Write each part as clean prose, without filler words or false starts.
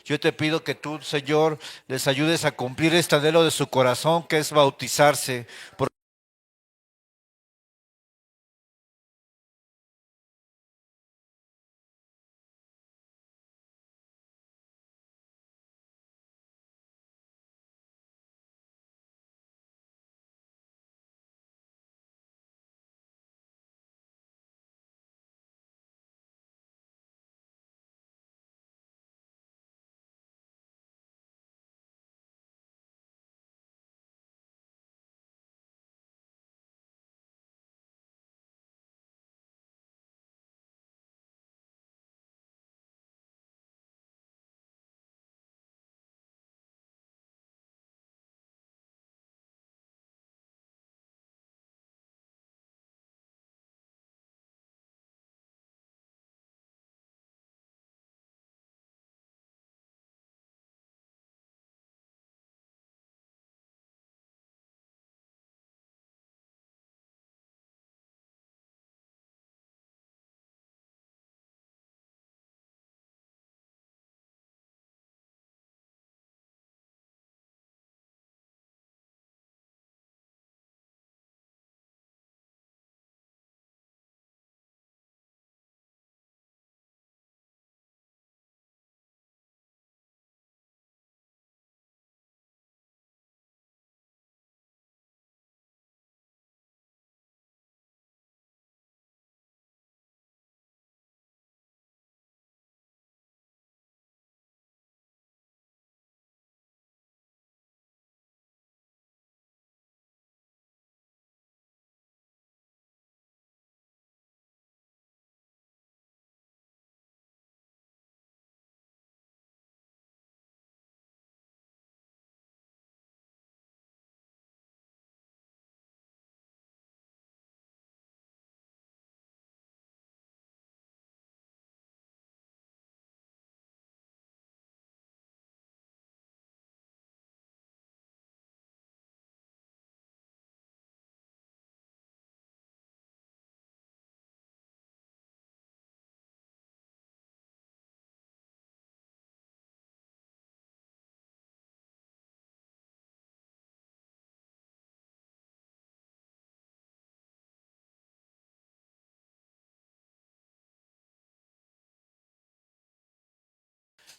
Yo te pido que tú, Señor, les ayudes a cumplir este anhelo de su corazón, que es bautizarse.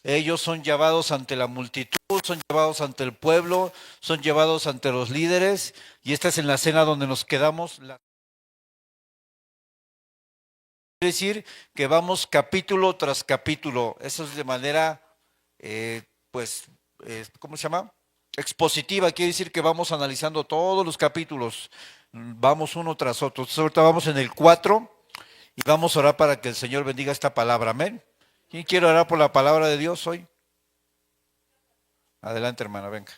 Ellos son llevados ante la multitud, son llevados ante el pueblo, son llevados ante los líderes, y esta es en la cena donde nos quedamos. Quiere decir que vamos capítulo tras capítulo. Eso es de manera, pues, ¿cómo se llama? Expositiva. Quiere decir que vamos analizando todos los capítulos. Vamos uno tras otro. Entonces, ahorita vamos en el 4 y vamos a orar para que el Señor bendiga esta palabra. Amén. ¿Quién quiere orar por la palabra de Dios hoy? Adelante, hermana, venga.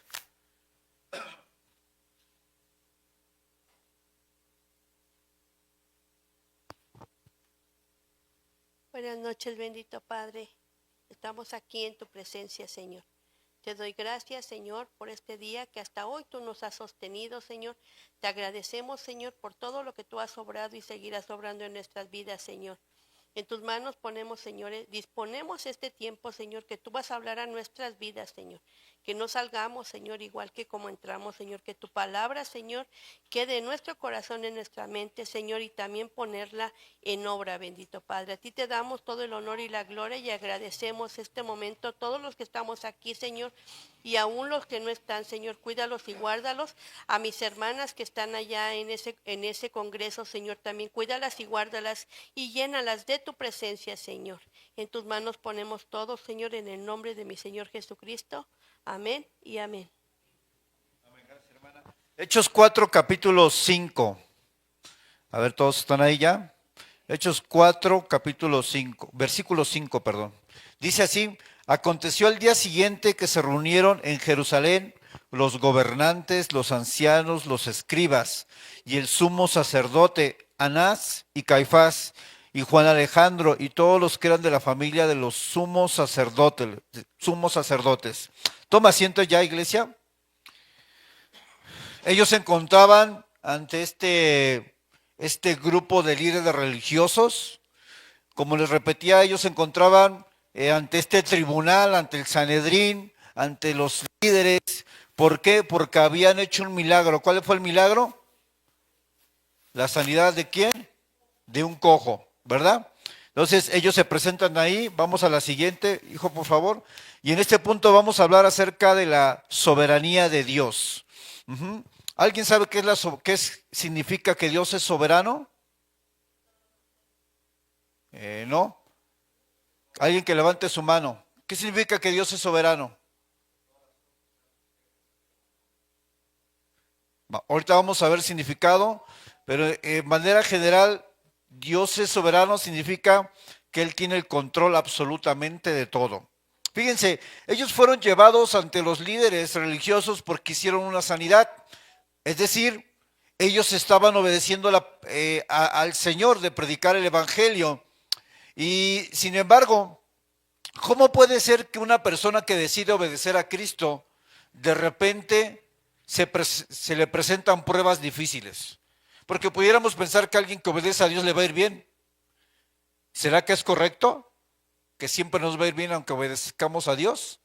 Buenas noches, bendito Padre. Estamos aquí en tu presencia, Señor. Te doy gracias, Señor, por este día que hasta hoy tú nos has sostenido, Señor. Te agradecemos, Señor, por todo lo que tú has obrado y seguirás obrando en nuestras vidas, Señor. En tus manos ponemos, Señor, disponemos este tiempo, Señor, que tú vas a hablar a nuestras vidas, Señor. Que no salgamos, Señor, igual que como entramos, Señor. Que tu palabra, Señor, quede en nuestro corazón, en nuestra mente, Señor, y también ponerla en obra, bendito Padre. A ti te damos todo el honor y la gloria y agradecemos este momento, todos los que estamos aquí, Señor, y aún los que no están, Señor, cuídalos y guárdalos. A mis hermanas que están allá en ese congreso, Señor, también cuídalas y guárdalas y llénalas de tu presencia, Señor. En tus manos ponemos todo, Señor, en el nombre de mi Señor Jesucristo. Amén y amén. Hechos 4, capítulo 5. A ver, ¿todos están ahí ya? Hechos 4, capítulo 5, versículo 5, perdón. Dice así: aconteció al día siguiente que se reunieron en Jerusalén los gobernantes, los ancianos, los escribas y el sumo sacerdote Anás y Caifás y Juan Alejandro y todos los que eran de la familia de los sumos sacerdotes. Toma asiento ya, iglesia. Ellos se encontraban ante este grupo de líderes religiosos. Como les repetía, ellos se encontraban ante este tribunal, ante el Sanedrín, ante los líderes. ¿Por qué? Porque habían hecho un milagro. ¿Cuál fue el milagro? ¿La sanidad de quién? De un cojo, ¿verdad? Entonces ellos se presentan ahí. Vamos a la siguiente, hijo, por favor. Y en este punto vamos a hablar acerca de la soberanía de Dios. Ujú. ¿Alguien sabe significa que Dios es soberano? ¿No? Alguien que levante su mano. ¿Qué significa que Dios es soberano? Ahorita vamos a ver significado, pero en manera general, Dios es soberano significa que Él tiene el control absolutamente de todo. Fíjense, ellos fueron llevados ante los líderes religiosos porque hicieron una sanidad. Es decir, ellos estaban obedeciendo al Señor de predicar el Evangelio. Y sin embargo, ¿cómo puede ser que una persona que decide obedecer a Cristo, de repente se le presentan pruebas difíciles? Porque pudiéramos pensar que alguien que obedece a Dios le va a ir bien. ¿Será que es correcto? ¿Que siempre nos va a ir bien aunque obedezcamos a Dios?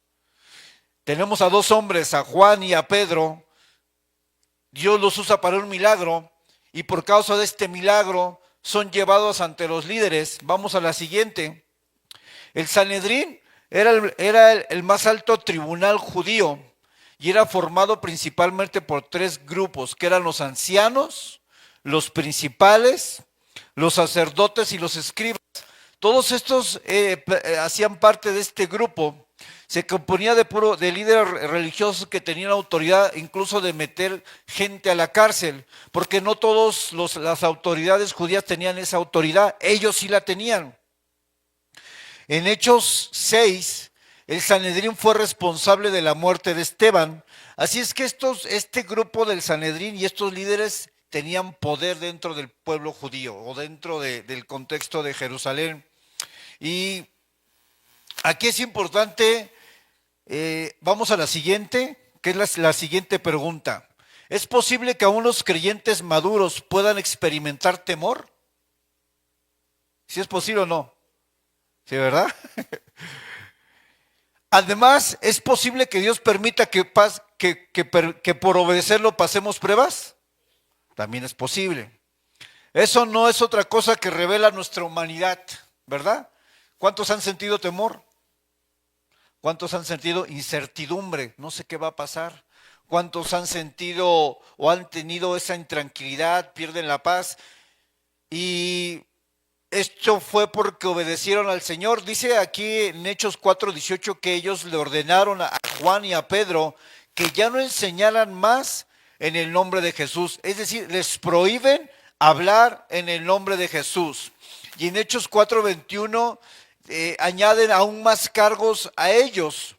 Tenemos a dos hombres, a Juan y a Pedro. Dios los usa para un milagro y por causa de este milagro son llevados ante los líderes. Vamos a la siguiente. El Sanedrín era el más alto tribunal judío y era formado principalmente por tres grupos, que eran los ancianos, los principales, los sacerdotes y los escribas. Todos estos hacían parte de este grupo. Se componía de líderes religiosos que tenían autoridad incluso de meter gente a la cárcel, porque no todas las autoridades judías tenían esa autoridad, ellos sí la tenían. En Hechos 6, el Sanedrín fue responsable de la muerte de Esteban. Así es que este grupo del Sanedrín y estos líderes tenían poder dentro del pueblo judío o dentro del contexto de Jerusalén. Y aquí es importante, vamos a la siguiente, que es la siguiente pregunta. ¿Es posible que aún los creyentes maduros puedan experimentar temor? ¿Si es posible o no? ¿Sí, verdad? Además, ¿es posible que Dios permita que por obedecerlo pasemos pruebas? También es posible. Eso no es otra cosa que revela nuestra humanidad, ¿verdad? ¿Cuántos han sentido temor? ¿Cuántos han sentido incertidumbre? No sé qué va a pasar. ¿Cuántos han sentido o han tenido esa intranquilidad, pierden la paz? Y esto fue porque obedecieron al Señor. Dice aquí en Hechos 4:18 que ellos le ordenaron a Juan y a Pedro que ya no enseñaran más en el nombre de Jesús. Es decir, les prohíben hablar en el nombre de Jesús. Y en Hechos 4:21 añaden aún más cargos a ellos.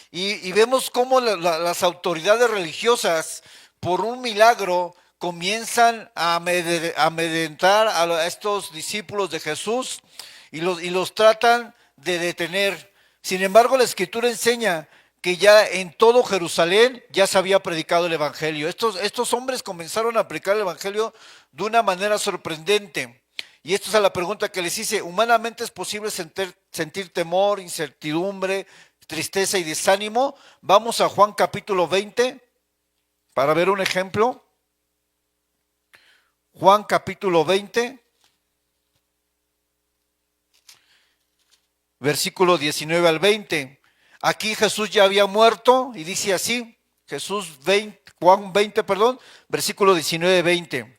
Y vemos cómo las autoridades religiosas, por un milagro, comienzan a amedrentar a estos discípulos de Jesús y los tratan de detener. Sin embargo, la Escritura enseña que ya en todo Jerusalén ya se había predicado el Evangelio. Estos hombres comenzaron a predicar el Evangelio de una manera sorprendente. Y esto es a la pregunta que les hice: ¿humanamente es posible sentir temor, incertidumbre, tristeza y desánimo? Vamos a Juan capítulo 20 para ver un ejemplo. Juan capítulo 20, versículo 19 al 20. Aquí Jesús ya había muerto y dice así, Juan 20, versículo 19-20.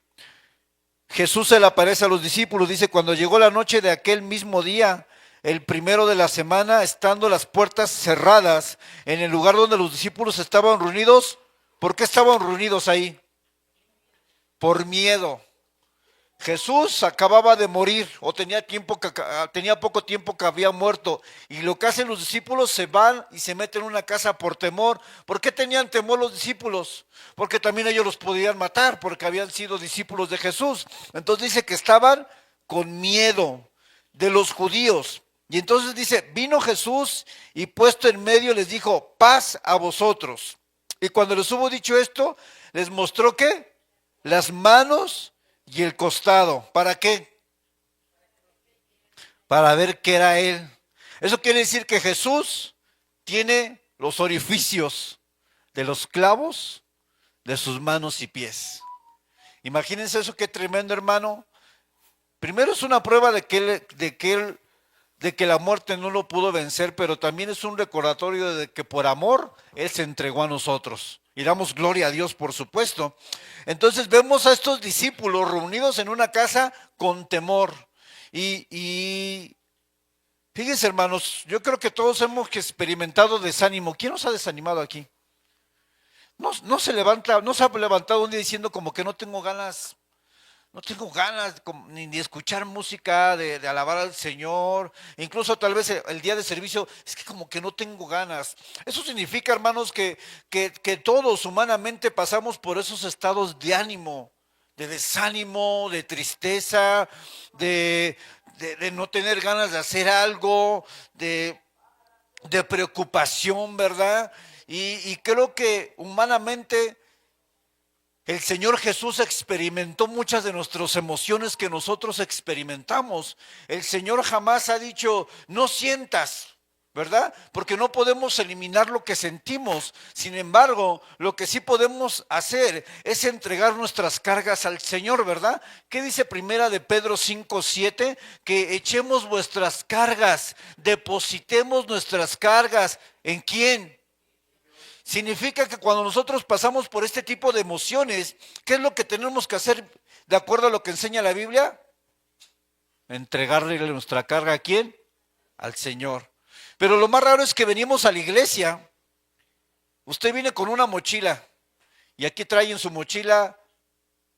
Jesús se le aparece a los discípulos, dice: cuando llegó la noche de aquel mismo día, el primero de la semana, estando las puertas cerradas en el lugar donde los discípulos estaban reunidos. ¿Por qué estaban reunidos ahí? Por miedo. Jesús acababa de morir o tenía poco tiempo que había muerto, y lo que hacen los discípulos, se van y se meten en una casa por temor. ¿Por qué tenían temor los discípulos? Porque también ellos los podían matar, porque habían sido discípulos de Jesús. Entonces dice que estaban con miedo de los judíos. Y entonces dice: vino Jesús y puesto en medio les dijo: paz a vosotros. Y cuando les hubo dicho esto, les mostró ¿qué? Las manos y el costado. ¿Para qué? Para ver que era Él. Eso quiere decir que Jesús tiene los orificios de los clavos de sus manos y pies. Imagínense eso, qué tremendo, hermano. Primero es una prueba de que la muerte no lo pudo vencer, pero también es un recordatorio de que por amor Él se entregó a nosotros. Y damos gloria a Dios, por supuesto. Entonces vemos a estos discípulos reunidos en una casa con temor. Y fíjense, hermanos, yo creo que todos hemos experimentado desánimo. ¿Quién nos ha desanimado aquí? No se ha levantado un día diciendo como que no tengo ganas ni de escuchar música, de alabar al Señor, incluso tal vez el día de servicio, es que como que no tengo ganas. Eso significa, hermanos, que todos humanamente pasamos por esos estados de ánimo, de desánimo, de tristeza, de no tener ganas de hacer algo, de preocupación, ¿verdad? Y creo que humanamente el Señor Jesús experimentó muchas de nuestras emociones que nosotros experimentamos. El Señor jamás ha dicho, no sientas, ¿verdad? Porque no podemos eliminar lo que sentimos. Sin embargo, lo que sí podemos hacer es entregar nuestras cargas al Señor, ¿verdad? ¿Qué dice primera de Pedro 5:7? Que echemos vuestras cargas, depositemos nuestras cargas. ¿En quién? Significa que cuando nosotros pasamos por este tipo de emociones, ¿qué es lo que tenemos que hacer de acuerdo a lo que enseña la Biblia? Entregarle nuestra carga ¿a quién? Al Señor. Pero lo más raro es que venimos a la iglesia, usted viene con una mochila y aquí trae en su mochila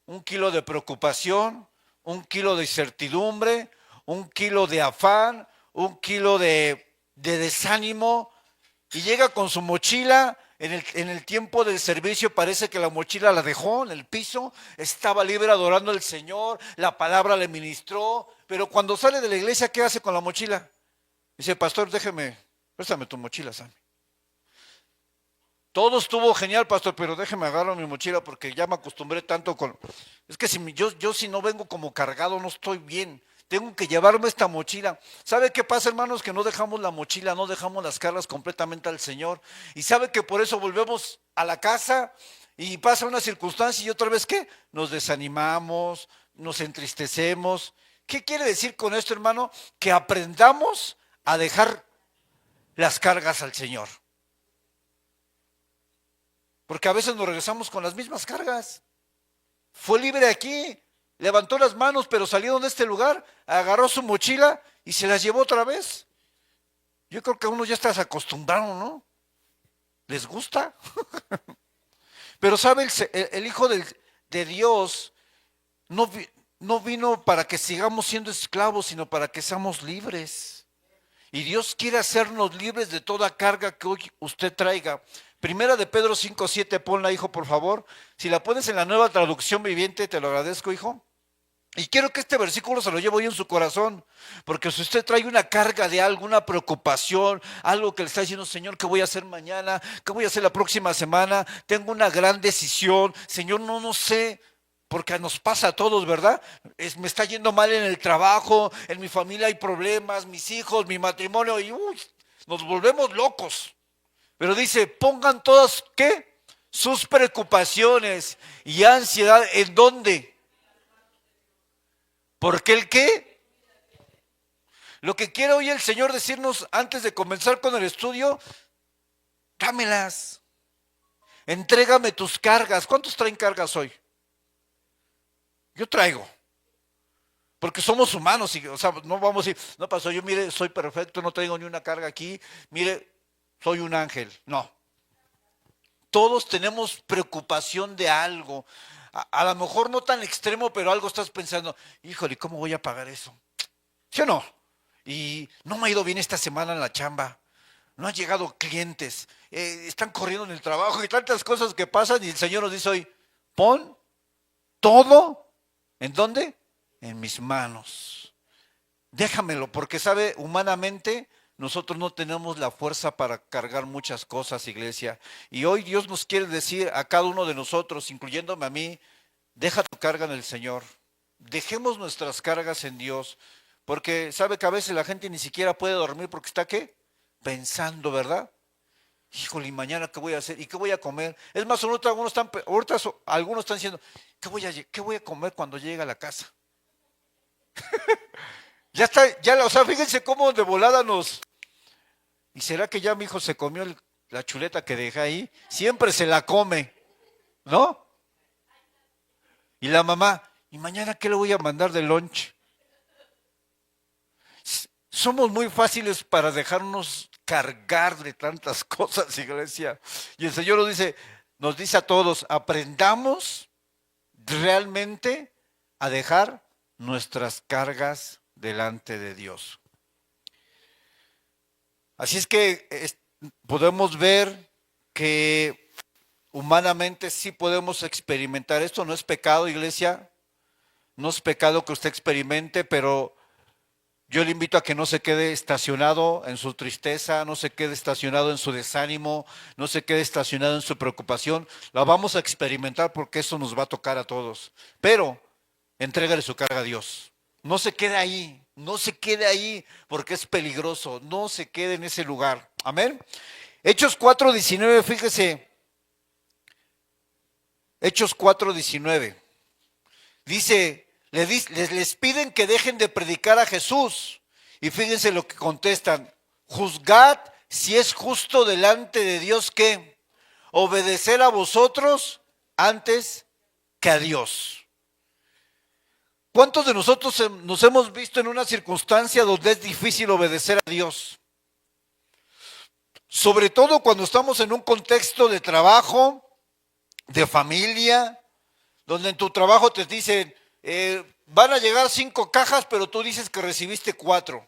1 kilo de preocupación, 1 kilo de incertidumbre, 1 kilo de afán, 1 kilo de desánimo y llega con su mochila. En el tiempo del servicio parece que la mochila la dejó en el piso, estaba libre adorando al Señor, la palabra le ministró, pero cuando sale de la iglesia, ¿qué hace con la mochila? Dice, pastor, préstame tu mochila, Sammy. Todo estuvo genial, pastor, pero déjeme agarrar mi mochila porque ya me acostumbré tanto con... Es que yo si no vengo como cargado no estoy bien. Tengo que llevarme esta mochila. ¿Sabe qué pasa, hermanos? Que no dejamos la mochila, no dejamos las cargas completamente al Señor. Y sabe que por eso volvemos a la casa y pasa una circunstancia y otra vez, ¿qué? Nos desanimamos, nos entristecemos. ¿Qué quiere decir con esto, hermano? Que aprendamos a dejar las cargas al Señor. Porque a veces nos regresamos con las mismas cargas. Fue libre aquí, levantó las manos, pero salió de este lugar, agarró su mochila y se las llevó otra vez. Yo creo que uno ya está acostumbrado, ¿no? ¿Les gusta? Pero sabe, el Hijo de Dios no vino para que sigamos siendo esclavos, sino para que seamos libres. Y Dios quiere hacernos libres de toda carga que hoy usted traiga. Primera de Pedro 5:7, ponla, hijo, por favor. Si la pones en la Nueva Traducción Viviente, te lo agradezco, hijo. Y quiero que este versículo se lo lleve hoy en su corazón, porque si usted trae una carga de algo, una preocupación, algo que le está diciendo, Señor, ¿qué voy a hacer mañana? ¿Qué voy a hacer la próxima semana? Tengo una gran decisión, Señor, no sé, porque nos pasa a todos, ¿verdad? Me está yendo mal en el trabajo, en mi familia hay problemas, mis hijos, mi matrimonio, y nos volvemos locos. Pero dice, pongan todas, ¿qué? Sus preocupaciones y ansiedad, ¿en dónde? ¿Porque el qué? Lo que quiere hoy el Señor decirnos antes de comenzar con el estudio, dámelas. Entrégame tus cargas. ¿Cuántos traen cargas hoy? Yo traigo. Porque somos humanos, o sea, no vamos a decir, no pasó, yo mire, soy perfecto, no traigo ni una carga aquí, mire, soy un ángel. No. Todos tenemos preocupación de algo. A lo mejor no tan extremo, pero algo estás pensando, híjole, ¿cómo voy a pagar eso? ¿Sí o no? Y no me ha ido bien esta semana en la chamba. No han llegado clientes. Están corriendo en el trabajo y tantas cosas que pasan. Y el Señor nos dice hoy, pon todo, ¿en dónde? En mis manos. Déjamelo, porque sabe, humanamente nosotros no tenemos la fuerza para cargar muchas cosas, iglesia. Y hoy Dios nos quiere decir a cada uno de nosotros, incluyéndome a mí, deja tu carga en el Señor. Dejemos nuestras cargas en Dios, Porque sabe que a veces la gente ni siquiera puede dormir porque está, ¿qué? Pensando, ¿verdad? Híjole, ¿y mañana qué voy a hacer? ¿Y qué voy a comer? Es más, algunos están diciendo, ¿qué voy a comer cuando llegue a la casa? Ya está, o sea, fíjense cómo de volada nos... ¿Y será que ya mi hijo se comió la chuleta que dejé ahí? Siempre se la come, ¿no? Y la mamá, ¿y mañana qué le voy a mandar de lunch? Somos muy fáciles para dejarnos cargar de tantas cosas, iglesia. Y el Señor nos dice a todos, aprendamos realmente a dejar nuestras cargas delante de Dios. Así es que podemos ver que humanamente sí podemos experimentar esto. No es pecado, iglesia, no es pecado que usted experimente, pero yo le invito a que no se quede estacionado en su tristeza, no se quede estacionado en su desánimo, no se quede estacionado en su preocupación. La vamos a experimentar porque eso nos va a tocar a todos. Pero entrégale su carga a Dios. No se quede ahí, no se quede ahí porque es peligroso. No se quede en ese lugar. Amén. Hechos 4:19, fíjese. Hechos 4:19. Dice... Les piden que dejen de predicar a Jesús. Y fíjense lo que contestan. Juzgad si es justo delante de Dios que obedecer a vosotros antes que a Dios. ¿Cuántos de nosotros nos hemos visto en una circunstancia donde es difícil obedecer a Dios? Sobre todo cuando estamos en un contexto de trabajo, de familia, donde en tu trabajo te dicen... van a llegar 5 cajas, pero tú dices que recibiste 4.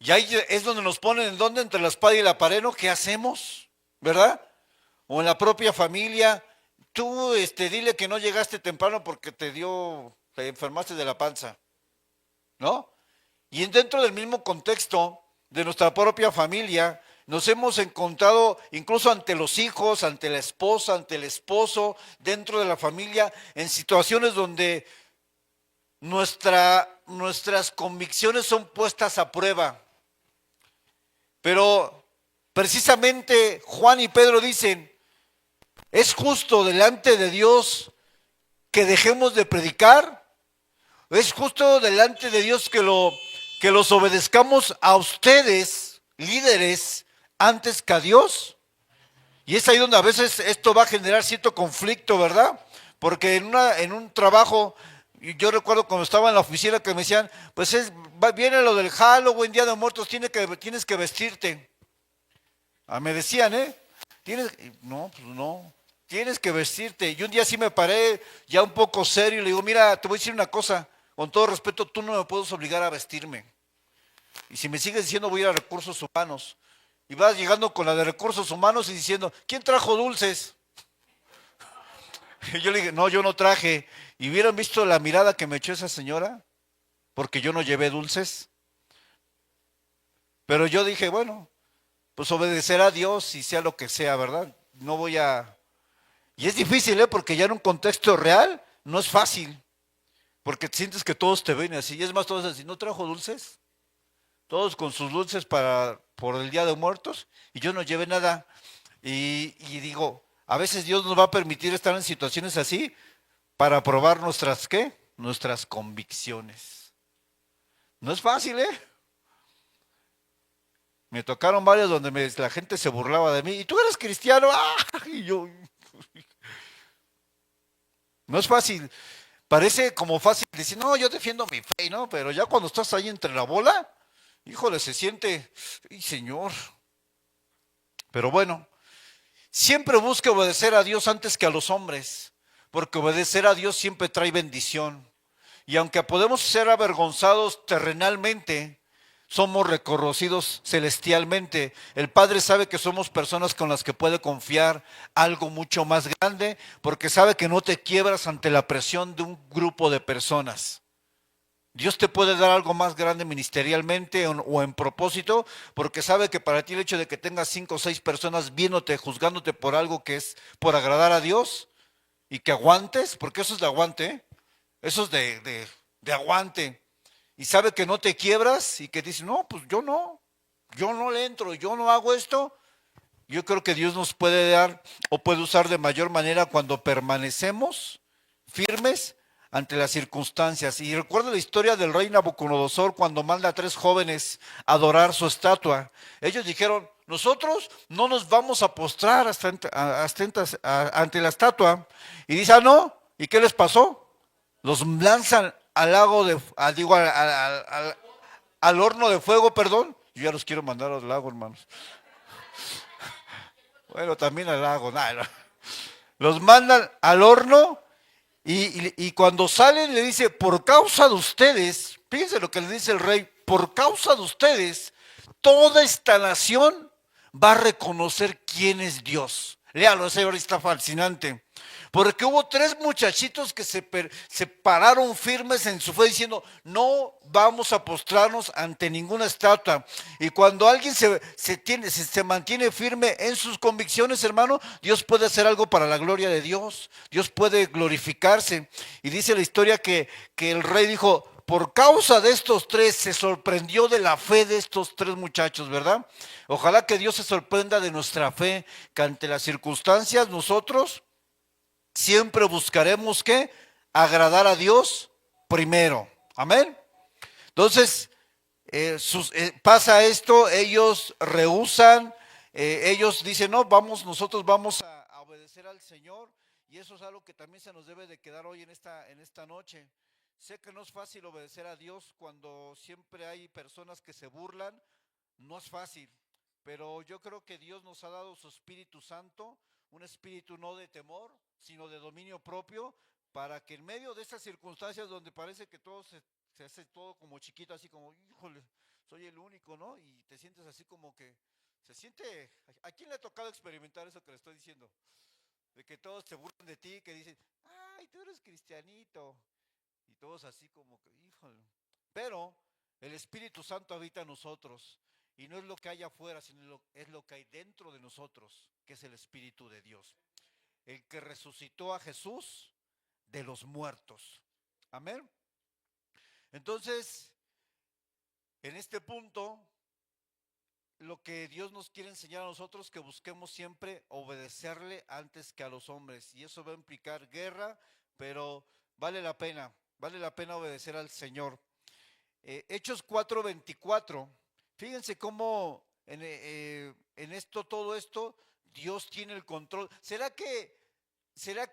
Y ahí es donde nos ponen, ¿en dónde? Entre la espada y la pared, ¿no? ¿Qué hacemos? ¿Verdad? O en la propia familia, tú dile que no llegaste temprano porque te enfermaste de la panza, ¿no? Y dentro del mismo contexto de nuestra propia familia, nos hemos encontrado incluso ante los hijos, ante la esposa, ante el esposo, dentro de la familia, en situaciones donde nuestras convicciones son puestas a prueba. Pero precisamente Juan y Pedro dicen, ¿es justo delante de Dios que dejemos de predicar? ¿Es justo delante de Dios que los obedezcamos a ustedes, líderes, antes que a Dios? Y es ahí donde a veces esto va a generar cierto conflicto, ¿verdad? Porque en un trabajo, yo recuerdo cuando estaba en la oficina que me decían, pues viene lo del Halloween, Día de Muertos, tienes que vestirte. Me decían, no, pues no, tienes que vestirte. Y un día sí me paré ya un poco serio y le digo, mira, te voy a decir una cosa, con todo respeto, tú no me puedes obligar a vestirme. Y si me sigues diciendo, voy a ir a recursos humanos. Y vas llegando con la de recursos humanos y diciendo, ¿quién trajo dulces? Y yo le dije, no, yo no traje. ¿Y hubieran visto la mirada que me echó esa señora? Porque yo no llevé dulces. Pero yo dije, bueno, pues obedecer a Dios y sea lo que sea, ¿verdad? No voy a... Y es difícil, porque ya en un contexto real no es fácil. Porque sientes que todos te ven así. Y es más, todos así, ¿no trajo dulces? Todos con sus dulces por el Día de Muertos, y yo no llevé nada. Y digo, a veces Dios nos va a permitir estar en situaciones así para probar nuestras convicciones. No es fácil, Me tocaron varios donde la gente se burlaba de mí. ¿Y tú eres cristiano? ¡Ah! Y yo... No es fácil. Parece como fácil decir, no, yo defiendo mi fe, ¿no? Pero ya cuando estás ahí entre la bola... Híjole, se siente, ¡ay, Señor! Pero bueno, siempre busca obedecer a Dios antes que a los hombres, porque obedecer a Dios siempre trae bendición. Y aunque podemos ser avergonzados terrenalmente, somos reconocidos celestialmente. El Padre sabe que somos personas con las que puede confiar algo mucho más grande, porque sabe que no te quiebras ante la presión de un grupo de personas. Dios te puede dar algo más grande ministerialmente o en propósito, porque sabe que para ti el hecho de que tengas 5 o 6 personas viéndote, juzgándote por algo que es por agradar a Dios y que aguantes, porque eso es de aguante, eso es de aguante. y sabe que no te quiebras y que dice, no, pues yo no le entro, yo no hago esto. Yo creo que Dios nos puede dar o puede usar de mayor manera cuando permanecemos firmes ante las circunstancias. Y recuerdo la historia del rey Nabucodonosor cuando manda a 3 jóvenes a adorar su estatua. Ellos dijeron, nosotros no nos vamos a postrar ante la estatua. Y dice, no, ¿y qué les pasó? Los lanzan al lago al horno de fuego, perdón. Yo ya los quiero mandar al lago, hermanos. Bueno, también al lago, nada. Los mandan al horno y cuando salen le dice, por causa de ustedes, fíjense lo que le dice el rey, por causa de ustedes, toda esta nación va a reconocer quién es Dios. Léalo, ese ahora está fascinante. Porque hubo 3 muchachitos que se pararon firmes en su fe diciendo, no vamos a postrarnos ante ninguna estatua. Y cuando alguien se mantiene firme en sus convicciones, hermano, Dios puede hacer algo para la gloria de Dios. Dios puede glorificarse. Y dice la historia que el rey dijo, por causa de estos 3, se sorprendió de la fe de estos 3 muchachos, ¿verdad? Ojalá que Dios se sorprenda de nuestra fe, que ante las circunstancias nosotros siempre buscaremos ¿qué? Agradar a Dios primero. Amén. Entonces, pasa esto, ellos rehúsan, ellos dicen, no, nosotros vamos a obedecer al Señor, y eso es algo que también se nos debe de quedar hoy en esta noche. Sé que no es fácil obedecer a Dios cuando siempre hay personas que se burlan, no es fácil, pero yo creo que Dios nos ha dado su Espíritu Santo, un espíritu no de temor, sino de dominio propio, para que en medio de estas circunstancias donde parece que todo se hace todo como chiquito, así como, híjole, soy el único, ¿no? Y te sientes así como que, se siente, ¿a quién le ha tocado experimentar eso que le estoy diciendo? De que todos se burlan de ti, que dicen, ay, tú eres cristianito, y todos así como que, híjole, pero el Espíritu Santo habita en nosotros, y no es lo que hay afuera, sino es lo que hay dentro de nosotros, que es el Espíritu de Dios, el que resucitó a Jesús de los muertos. Amén. Entonces, en este punto, lo que Dios nos quiere enseñar a nosotros, que busquemos siempre obedecerle antes que a los hombres, y eso va a implicar guerra, pero vale la pena obedecer al Señor. Hechos 4:24, fíjense cómo en todo esto, Dios tiene el control. ¿Será que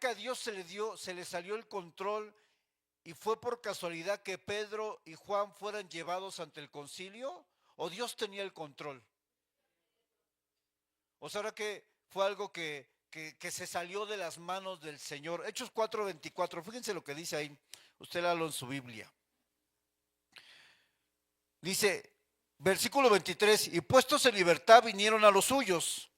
a Dios se le salió el control y fue por casualidad que Pedro y Juan fueran llevados ante el concilio? ¿O Dios tenía el control? ¿O será que fue algo que se salió de las manos del Señor? Hechos 4:24, fíjense lo que dice ahí. Usted léalo en su Biblia. Dice, versículo 23, y puestos en libertad vinieron a los suyos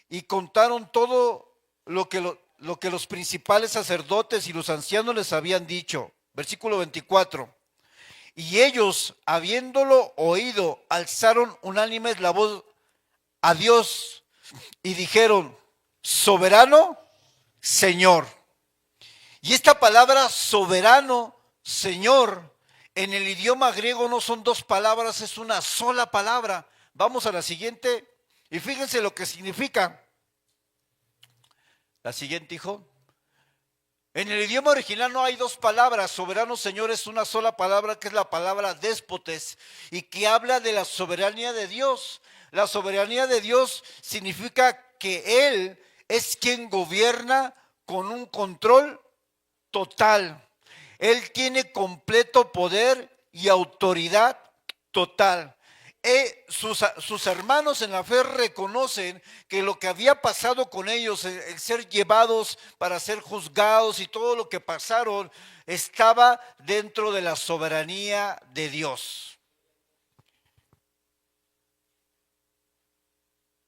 y contaron todo lo que los principales sacerdotes y los ancianos les habían dicho. Versículo 24, y ellos, habiéndolo oído, alzaron unánimes la voz a Dios y dijeron, soberano Señor. Y esta palabra soberano Señor, en el idioma griego no son 2 palabras, es una sola palabra. Vamos a la siguiente y fíjense lo que significa. La siguiente, hijo. En el idioma original no hay 2 palabras, soberano Señor es una sola palabra, que es la palabra déspotes, y que habla de la soberanía de Dios. La soberanía de Dios significa que Él es quien gobierna con un control total. Él tiene completo poder y autoridad total. Sus hermanos en la fe reconocen que lo que había pasado con ellos, el ser llevados para ser juzgados y todo lo que pasaron, estaba dentro de la soberanía de Dios.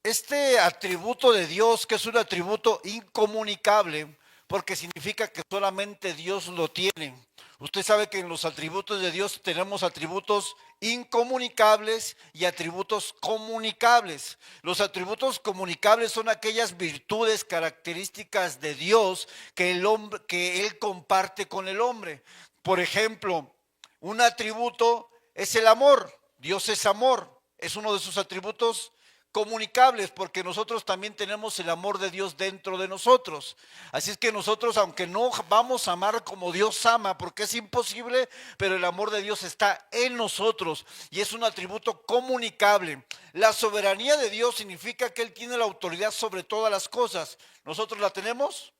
Este atributo de Dios, que es un atributo incomunicable, porque significa que solamente Dios lo tiene. Usted sabe que en los atributos de Dios tenemos atributos incomunicables y atributos comunicables. Los atributos comunicables son aquellas virtudes, características de Dios que Él comparte con el hombre. Por ejemplo, un atributo es el amor. Dios es amor, es uno de sus atributos comunicables, porque nosotros también tenemos el amor de Dios dentro de nosotros. Así es que nosotros, aunque no vamos a amar como Dios ama, porque es imposible, pero el amor de Dios está en nosotros y es un atributo comunicable. La soberanía de Dios significa que Él tiene la autoridad sobre todas las cosas. ¿Nosotros la tenemos?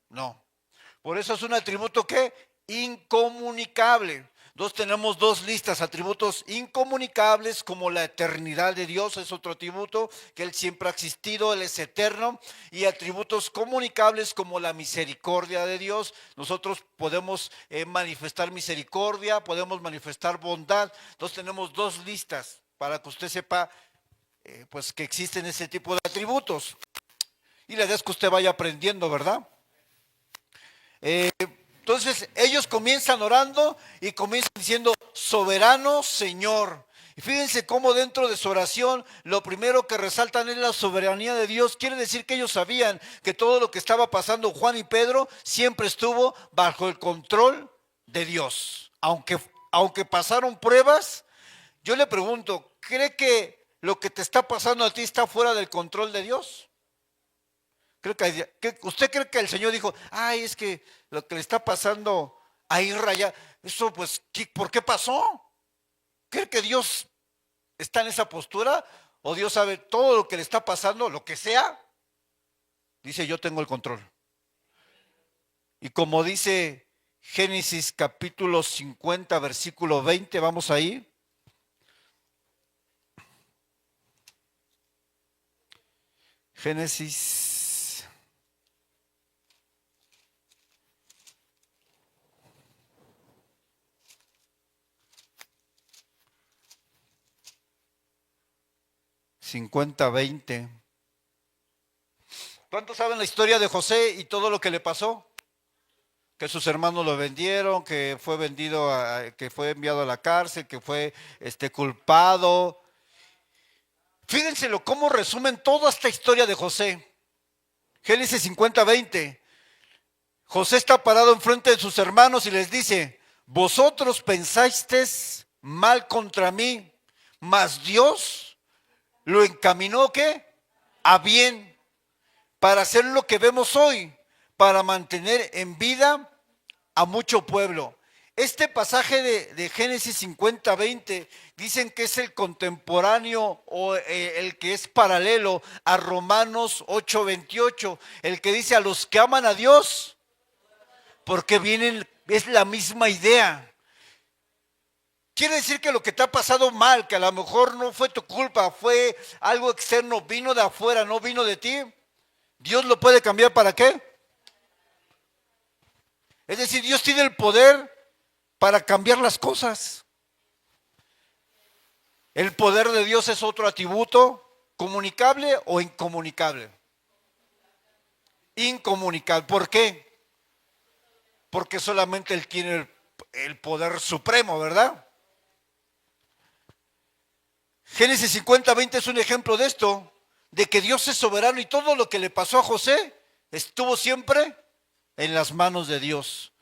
No. Por eso es un atributo que incomunicable. Entonces tenemos dos listas: atributos incomunicables como la eternidad de Dios, es otro atributo, que Él siempre ha existido, Él es eterno, y atributos comunicables como la misericordia de Dios. Nosotros podemos manifestar misericordia, podemos manifestar bondad. Entonces tenemos dos listas para que usted sepa pues que existen ese tipo de atributos. Y la idea es que usted vaya aprendiendo, ¿verdad? Entonces ellos comienzan orando y comienzan diciendo: soberano Señor. Y fíjense cómo dentro de su oración lo primero que resaltan es la soberanía de Dios. Quiere decir que ellos sabían que todo lo que estaba pasando Juan y Pedro siempre estuvo bajo el control de Dios. Aunque pasaron pruebas, yo le pregunto, ¿cree que lo que te está pasando a ti está fuera del control de Dios? ¿Usted cree que el Señor dijo: ay, es que lo que le está pasando a Israel, eso pues, ¿por qué pasó? ¿Cree que Dios está en esa postura? ¿O Dios sabe todo lo que le está pasando, lo que sea? Dice: yo tengo el control. Y como dice Génesis capítulo 50, versículo 20, vamos ahí. Génesis 50:20. ¿Cuántos saben la historia de José y todo lo que le pasó? Que sus hermanos lo vendieron, que fue vendido, que fue enviado a la cárcel, que fue culpado. Fíjense cómo resumen toda esta historia de José. Génesis 50:20. José está parado enfrente de sus hermanos y les dice: vosotros pensasteis mal contra mí, mas Dios lo encaminó, ¿qué? A bien, para hacer lo que vemos hoy, para mantener en vida a mucho pueblo. Este pasaje de Génesis 50:20 dicen que es el contemporáneo o el que es paralelo a Romanos 8:28, el que dice: a los que aman a Dios, porque es la misma idea. Quiere decir que lo que te ha pasado mal, que a lo mejor no fue tu culpa, fue algo externo, vino de afuera, no vino de ti, Dios lo puede cambiar. ¿Para qué? Es decir, Dios tiene el poder para cambiar las cosas. El poder de Dios es otro atributo, comunicable o incomunicable. Incomunicable. ¿Por qué? Porque solamente Él tiene el poder supremo, ¿verdad? Génesis 50:20 es un ejemplo de esto, de que Dios es soberano y todo lo que le pasó a José estuvo siempre en las manos de Dios.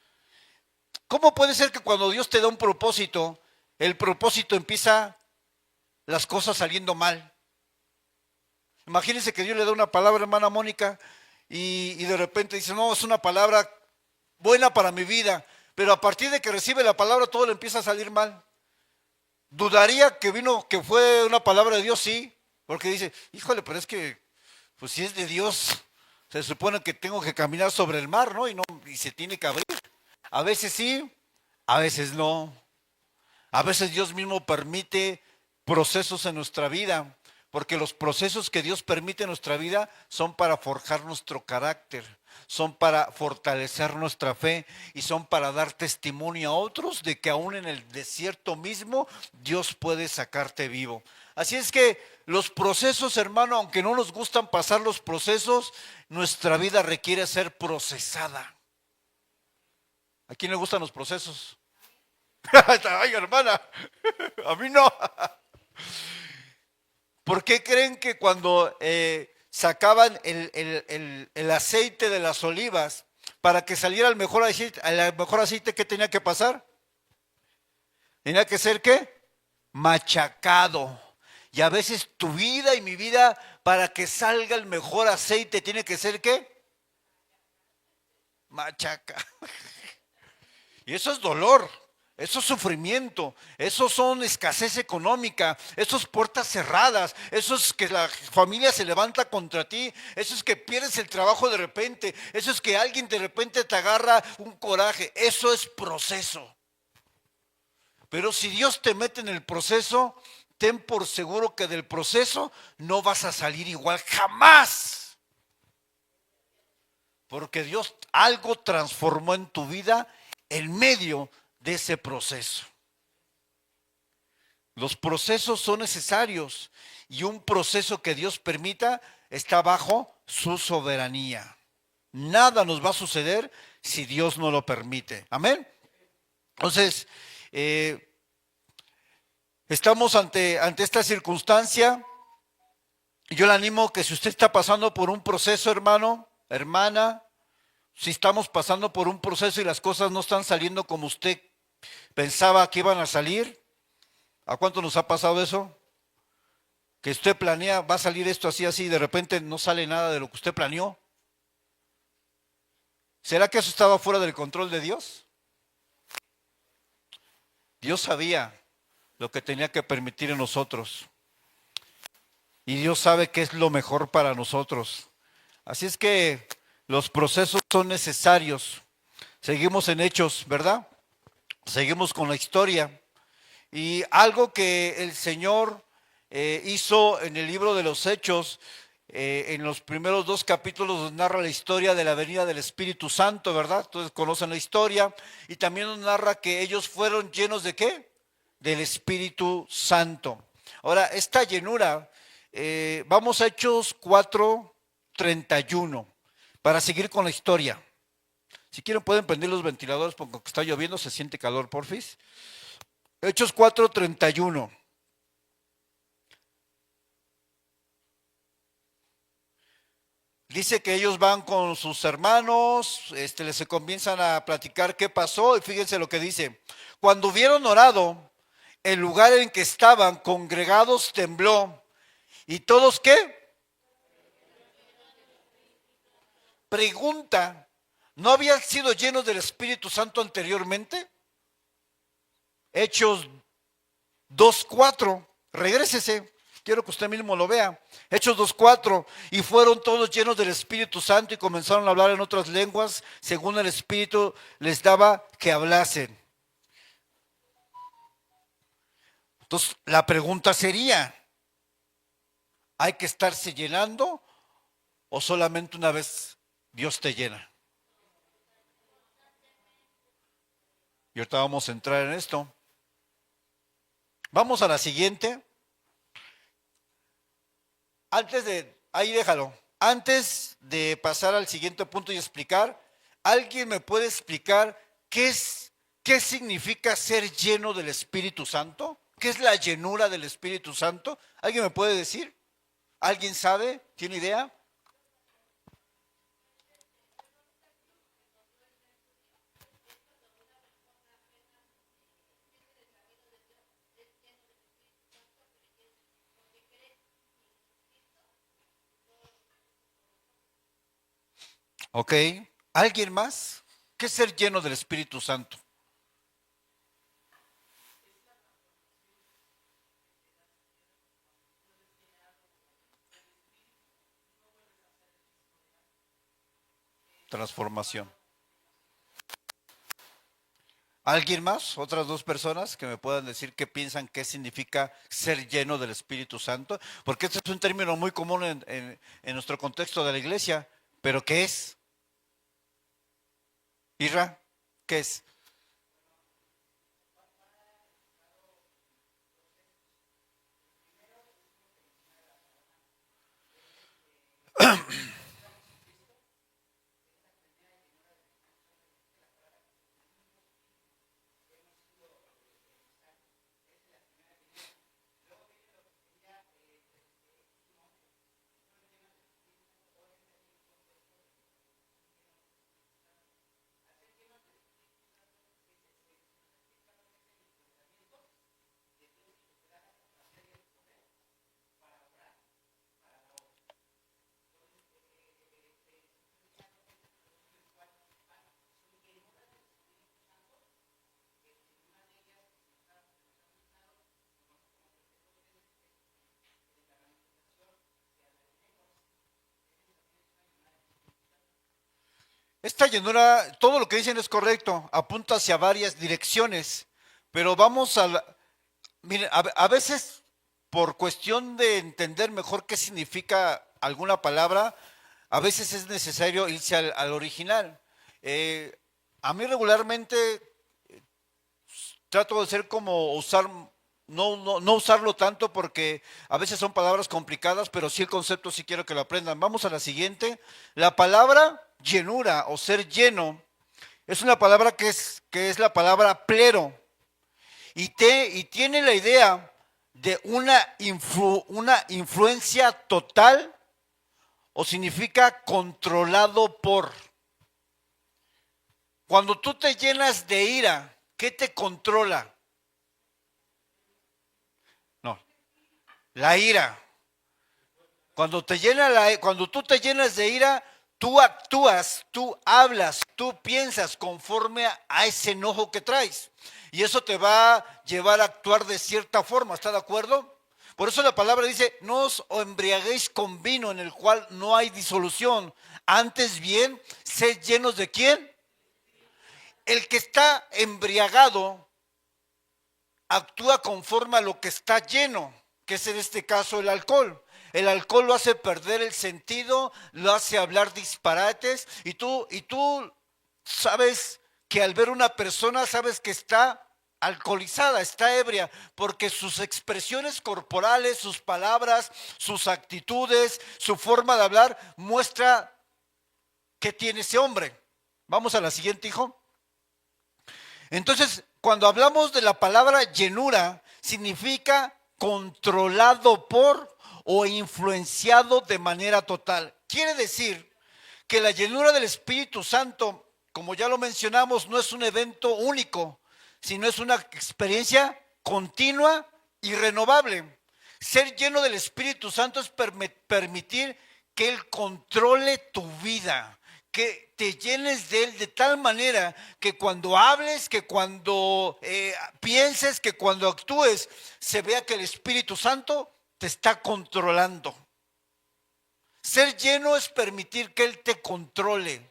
¿Cómo puede ser que cuando Dios te da un propósito, el propósito empieza las cosas saliendo mal? Imagínense que Dios le da una palabra a hermana Mónica y de repente dice: no, es una palabra buena para mi vida, pero a partir de que recibe la palabra todo le empieza a salir mal. ¿Dudaría que fue una palabra de Dios? Sí, porque dice: híjole, pero es que, pues si es de Dios, se supone que tengo que caminar sobre el mar, ¿no? Y se tiene que abrir. A veces sí, a veces no. A veces Dios mismo permite procesos en nuestra vida, porque los procesos que Dios permite en nuestra vida son para forjar nuestro carácter, son para fortalecer nuestra fe y son para dar testimonio a otros de que aún en el desierto mismo Dios puede sacarte vivo. Así es que los procesos, hermano, aunque no nos gustan pasar los procesos, nuestra vida requiere ser procesada. ¿A quién le gustan los procesos? Ay, hermana, a mí no. ¿Por qué creen que cuando sacaban el aceite de las olivas, para que saliera el mejor aceite, ¿qué tenía que pasar? ¿Tenía que ser qué? machacado. Y a veces tu vida y mi vida, para que salga el mejor aceite, tiene que ser ¿qué? Machaca. Y eso es dolor, eso es sufrimiento, eso son escasez económica, eso es puertas cerradas, eso es que la familia se levanta contra ti, eso es que pierdes el trabajo de repente, eso es que alguien de repente te agarra un coraje, eso es proceso. Pero si Dios te mete en el proceso, ten por seguro que del proceso no vas a salir igual jamás. Porque Dios algo transformó en tu vida en medio de ese proceso. Los procesos son necesarios y un proceso que Dios permita está bajo su soberanía. Nada nos va a suceder si Dios no lo permite. Amén. Entonces, estamos ante esta circunstancia. Yo le animo que si usted está pasando por un proceso, hermano, hermana, si estamos pasando por un proceso y las cosas no están saliendo como usted pensaba que iban a salir, ¿a cuánto nos ha pasado eso? Que usted planea, va a salir esto así, así, y de repente no sale nada de lo que usted planeó. ¿Será que eso estaba fuera del control de Dios? Dios sabía lo que tenía que permitir en nosotros. Y Dios sabe qué es lo mejor para nosotros. Así es que los procesos son necesarios. Seguimos en Hechos, ¿verdad? Seguimos con la historia. Y algo que el Señor hizo en el libro de los Hechos, en los primeros 2 capítulos nos narra la historia de la venida del Espíritu Santo, ¿verdad? Entonces conocen la historia. Y también nos narra que ellos fueron llenos ¿de qué? Del Espíritu Santo. Ahora, esta llenura, vamos a Hechos 4:31, para seguir con la historia. Si quieren pueden prender los ventiladores porque está lloviendo, se siente calor, porfis. Hechos 4:31. Dice que ellos van con sus hermanos, les comienzan a platicar qué pasó y fíjense lo que dice. Cuando hubieron orado, el lugar en que estaban congregados tembló y todos ¿qué? Pregunta, ¿no habían sido llenos del Espíritu Santo anteriormente? Hechos 2:4, regrésese, quiero que usted mismo lo vea. Hechos 2:4, y fueron todos llenos del Espíritu Santo y comenzaron a hablar en otras lenguas, según el Espíritu les daba que hablasen. Entonces, la pregunta sería, ¿hay que estarse llenando o solamente una vez Dios te llena? Y ahorita vamos a entrar en esto. Vamos a la siguiente. Ahí déjalo. Antes de pasar al siguiente punto y explicar, ¿alguien me puede explicar qué significa ser lleno del Espíritu Santo? ¿Qué es la llenura del Espíritu Santo? ¿Alguien me puede decir? ¿Alguien sabe? ¿Tiene idea? Ok. ¿Alguien más? ¿Qué es ser lleno del Espíritu Santo? Transformación. ¿Alguien más? ¿Otras 2 personas que me puedan decir qué piensan qué significa ser lleno del Espíritu Santo? Porque este es un término muy común en nuestro contexto de la iglesia, pero ¿qué es? Isra, ¿qué es? Esta llenura, todo lo que dicen es correcto, apunta hacia varias direcciones, pero vamos miren, a veces por cuestión de entender mejor qué significa alguna palabra, a veces es necesario irse al original. Eh, a mí regularmente trato de ser como usar, no usarlo tanto porque a veces son palabras complicadas, pero sí el concepto sí quiero que lo aprendan. Vamos a la siguiente. La palabra llenura o ser lleno es una palabra que es la palabra plero y tiene la idea de una influencia total o significa controlado por. Cuando tú te llenas de ira, ¿qué te controla? No, la ira. Cuando tú te llenas de ira, tú actúas, tú hablas, tú piensas conforme a ese enojo que traes. Y eso te va a llevar a actuar de cierta forma, ¿está de acuerdo? Por eso la palabra dice, no os embriaguéis con vino en el cual no hay disolución. Antes bien, sed llenos de ¿quién? El que está embriagado actúa conforme a lo que está lleno, que es en este caso el alcohol. El alcohol lo hace perder el sentido, lo hace hablar disparates y tú sabes que al ver una persona sabes que está alcoholizada, está ebria, porque sus expresiones corporales, sus palabras, sus actitudes, su forma de hablar muestra que tiene ese hombre. Vamos a la siguiente, hijo. Entonces, cuando hablamos de la palabra llenura, significa controlado por o influenciado de manera total. Quiere decir que la llenura del Espíritu Santo, como ya lo mencionamos, no es un evento único, sino es una experiencia continua y renovable. Ser lleno del Espíritu Santo es permitir que Él controle tu vida, que te llenes de Él de tal manera que cuando hables, que cuando pienses, que cuando actúes, se vea que el Espíritu Santo te está controlando. Ser lleno es permitir que Él te controle.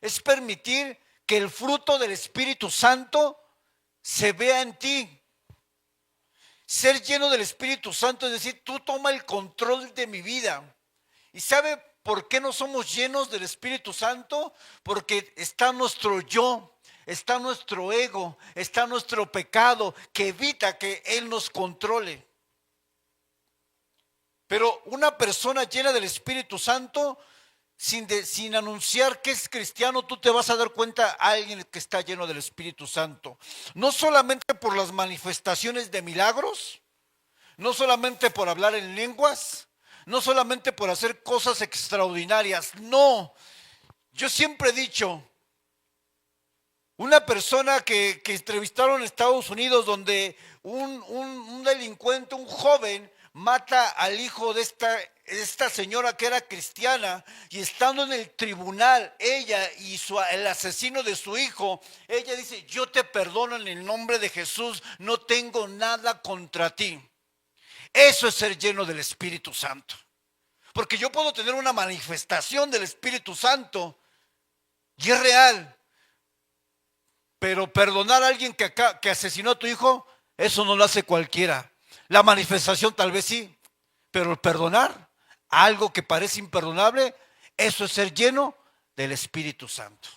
Es permitir que el fruto del Espíritu Santo se vea en ti. Ser lleno del Espíritu Santo es decir, tú toma el control de mi vida. ¿Y sabe por qué no somos llenos del Espíritu Santo? Porque está nuestro yo, está nuestro ego, está nuestro pecado que evita que Él nos controle. Pero una persona llena del Espíritu Santo, sin anunciar que es cristiano, tú te vas a dar cuenta a alguien que está lleno del Espíritu Santo. No solamente por las manifestaciones de milagros, no solamente por hablar en lenguas, no solamente por hacer cosas extraordinarias, no. Yo siempre he dicho, una persona que entrevistaron en Estados Unidos donde un delincuente, un joven, mata al hijo de esta señora que era cristiana y estando en el tribunal, ella y el asesino de su hijo, ella dice, yo te perdono en el nombre de Jesús, no tengo nada contra ti. Eso es ser lleno del Espíritu Santo. Porque yo puedo tener una manifestación del Espíritu Santo y es real. Pero perdonar a alguien que asesinó a tu hijo, eso no lo hace cualquiera. La manifestación tal vez sí, pero el perdonar a algo que parece imperdonable, eso es ser lleno del Espíritu Santo.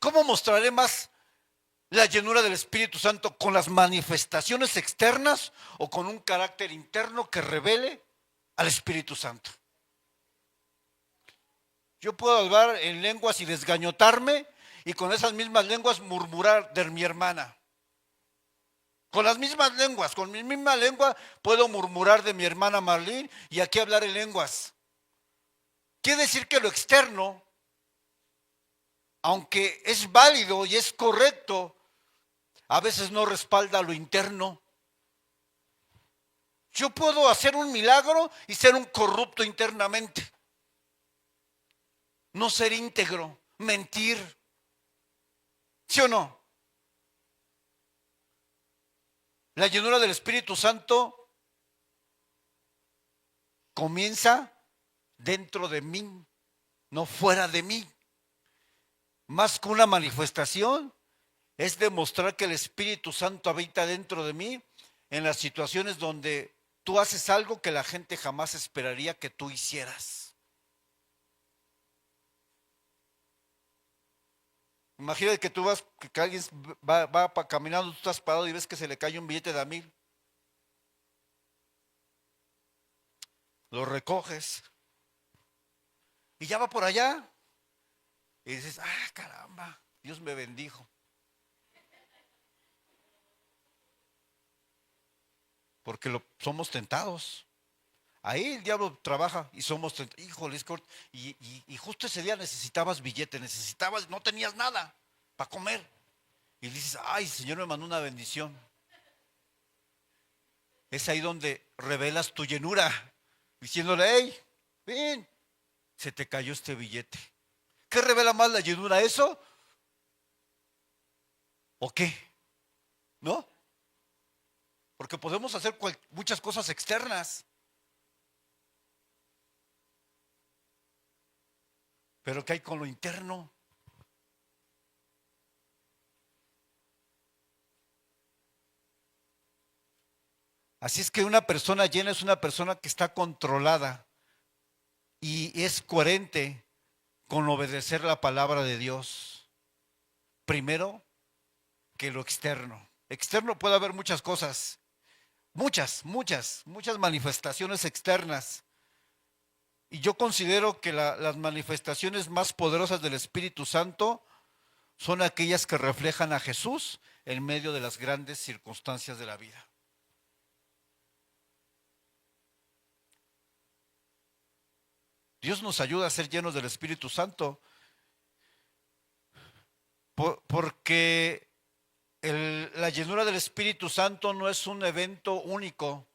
¿Cómo mostraré más la llenura del Espíritu Santo? ¿Con las manifestaciones externas o con un carácter interno que revele al Espíritu Santo? Yo puedo hablar en lenguas y desgañotarme y con esas mismas lenguas murmurar de mi hermana. Con las mismas lenguas, con mi misma lengua puedo murmurar de mi hermana Marlene y aquí hablar en lenguas. Quiere decir que lo externo, aunque es válido y es correcto, a veces no respalda lo interno. Yo puedo hacer un milagro y ser un corrupto internamente. No ser íntegro, mentir. ¿Sí o no? La llenura del Espíritu Santo comienza dentro de mí. no fuera de mí. Más que una manifestación, es demostrar que el Espíritu Santo habita dentro de mí en las situaciones donde tú haces algo que la gente jamás esperaría que tú hicieras. Imagínate que tú vas, que alguien va caminando, tú estás parado y ves que se le cae un billete de $1,000. Lo recoges y ya va por allá. Y dices, caramba, Dios me bendijo. Porque somos tentados. Ahí el diablo trabaja y somos tentados. Híjole, y justo ese día necesitabas billete, no tenías nada para comer. Y dices, ay, el Señor me mandó una bendición. Es ahí donde revelas tu llenura, diciéndole, hey, ven, se te cayó este billete. ¿Qué revela más la llenura, eso? ¿O qué? ¿No? Porque podemos hacer muchas cosas externas. Pero ¿qué hay con lo interno? Así es que una persona llena es una persona que está controlada y es coherente con obedecer la palabra de Dios. Primero que lo externo. Externo puede haber muchas cosas, muchas manifestaciones externas. Y yo considero que las manifestaciones más poderosas del Espíritu Santo son aquellas que reflejan a Jesús en medio de las grandes circunstancias de la vida. Dios nos ayuda a ser llenos del Espíritu Santo porque la llenura del Espíritu Santo no es un evento único,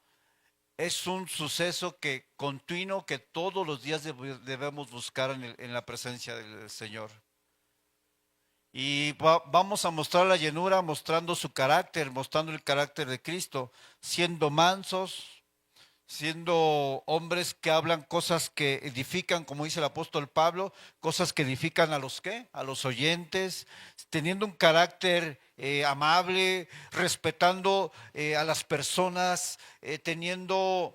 es un suceso continuo que todos los días debemos buscar en la presencia del Señor. Y vamos a mostrar la llenura mostrando su carácter, mostrando el carácter de Cristo, siendo mansos, siendo hombres que hablan cosas que edifican, como dice el apóstol Pablo, cosas que edifican a los ¿qué? A los oyentes, teniendo un carácter amable, respetando a las personas, siendo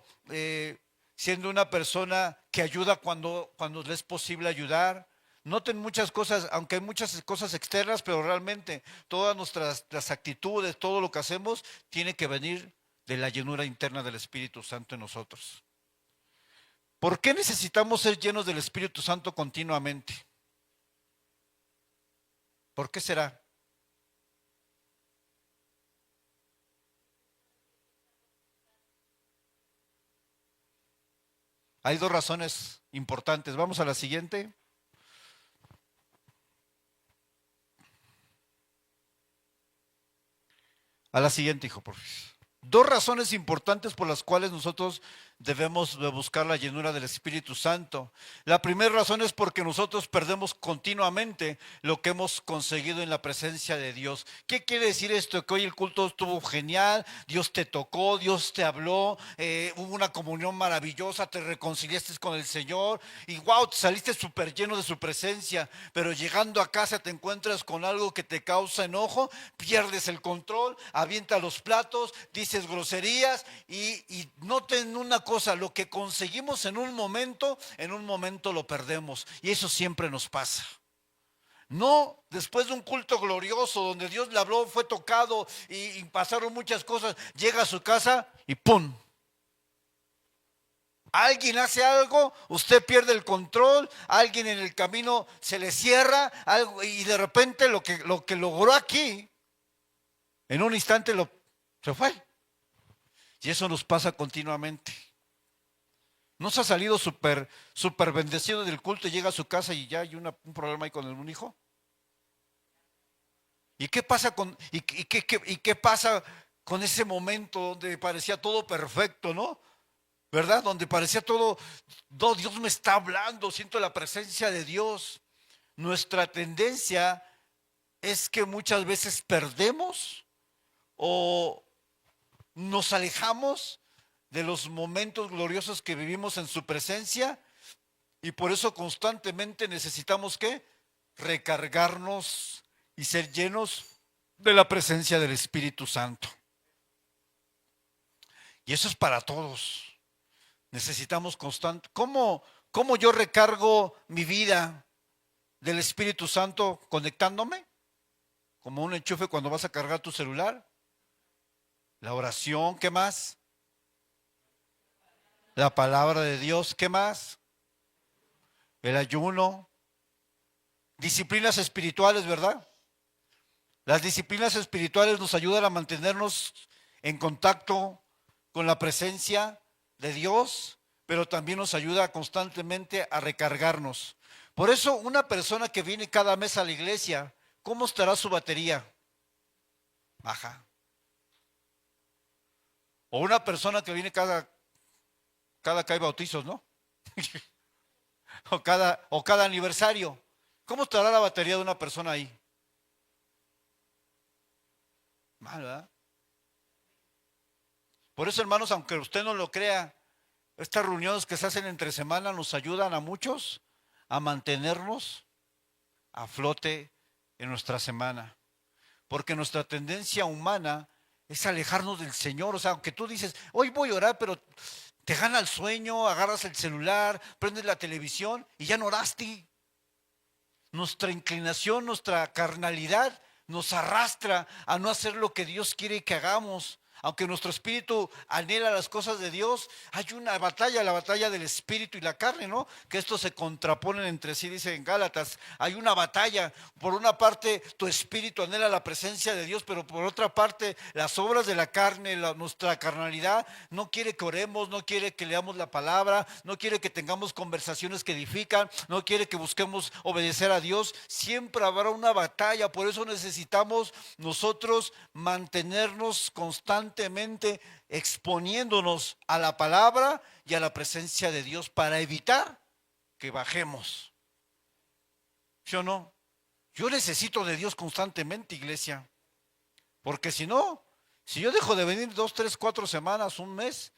una persona que ayuda cuando le es posible ayudar. Noten muchas cosas, aunque hay muchas cosas externas, pero realmente todas las actitudes, todo lo que hacemos, tiene que venir de la llenura interna del Espíritu Santo en nosotros. ¿Por qué necesitamos ser llenos del Espíritu Santo continuamente? ¿Por qué será? Hay dos razones importantes. Vamos a la siguiente. A la siguiente, hijo, por favor. Dos razones importantes por las cuales nosotros debemos de buscar la llenura del Espíritu Santo. La primera razón es porque nosotros perdemos continuamente lo que hemos conseguido en la presencia de Dios. ¿Qué quiere decir esto? Que hoy el culto estuvo genial, Dios te tocó, Dios te habló, hubo una comunión maravillosa, te reconciliaste con el Señor y wow, te saliste súper lleno de su presencia, pero llegando a casa te encuentras con algo que te causa enojo, pierdes el control, avientas los platos, dices groserías y noten una cosa, lo que conseguimos en un momento lo perdemos y eso siempre nos pasa. No, después de un culto glorioso donde Dios le habló, fue tocado y pasaron muchas cosas, llega a su casa y ¡pum! Alguien hace algo, usted pierde el control, alguien en el camino se le cierra algo, y de repente lo que logró aquí, en un instante se fue. Y eso nos pasa continuamente. ¿No se ha salido súper bendecido del culto y llega a su casa y ya hay un problema ahí con un hijo? ¿Y qué pasa qué pasa con ese momento donde parecía todo perfecto, ¿no? ¿Verdad? Donde parecía todo, no, Dios me está hablando, siento la presencia de Dios. Nuestra tendencia es que muchas veces perdemos o nos alejamos de los momentos gloriosos que vivimos en su presencia Y por eso constantemente necesitamos ¿qué? Recargarnos y ser llenos de la presencia del Espíritu Santo. Y eso es para todos. Necesitamos constante. ¿Cómo yo recargo mi vida del Espíritu Santo conectándome? Como un enchufe cuando vas a cargar tu celular. La oración, ¿qué más? La palabra de Dios, ¿qué más? El ayuno. Disciplinas espirituales, ¿verdad? Las disciplinas espirituales nos ayudan a mantenernos en contacto con la presencia de Dios, pero también nos ayuda constantemente a recargarnos. Por eso una persona que viene cada mes a la iglesia, ¿cómo estará su batería? Baja. O una persona que viene cada que hay bautizos, ¿no? o cada aniversario. ¿Cómo estará la batería de una persona ahí? Mal, ¿verdad? Por eso, hermanos, aunque usted no lo crea, estas reuniones que se hacen entre semana nos ayudan a muchos a mantenernos a flote en nuestra semana. Porque nuestra tendencia humana es alejarnos del Señor. O sea, aunque tú dices, hoy voy a orar, pero te gana el sueño, agarras el celular, prendes la televisión y ya no oraste. Nuestra inclinación, nuestra carnalidad nos arrastra a no hacer lo que Dios quiere que hagamos. Aunque nuestro espíritu anhela las cosas de Dios, hay una batalla, la batalla del espíritu y la carne, ¿no? Que estos se contraponen entre sí, dice en Gálatas. Hay una batalla. Por una parte, tu espíritu anhela la presencia de Dios, pero por otra parte, las obras de la carne, nuestra carnalidad, no quiere que oremos, no quiere que leamos la palabra, no quiere que tengamos conversaciones que edifican, no quiere que busquemos obedecer a Dios. Siempre habrá una batalla. Por eso necesitamos nosotros mantenernos constantemente exponiéndonos a la palabra y a la presencia de Dios para evitar que bajemos. ¿Sí o no? Yo necesito de Dios constantemente, iglesia, porque si no, si yo dejo de venir 2, 3, 4 semanas, un mes,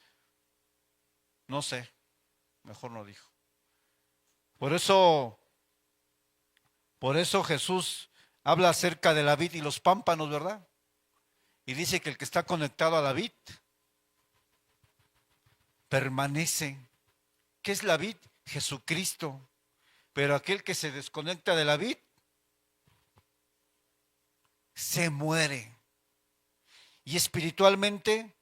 no sé, mejor no dijo. Por eso Jesús habla acerca de la vid y los pámpanos, ¿verdad? Y dice que el que está conectado a la vid permanece. ¿Qué es la vid? Jesucristo. Pero aquel que se desconecta de la vid se muere. Y espiritualmente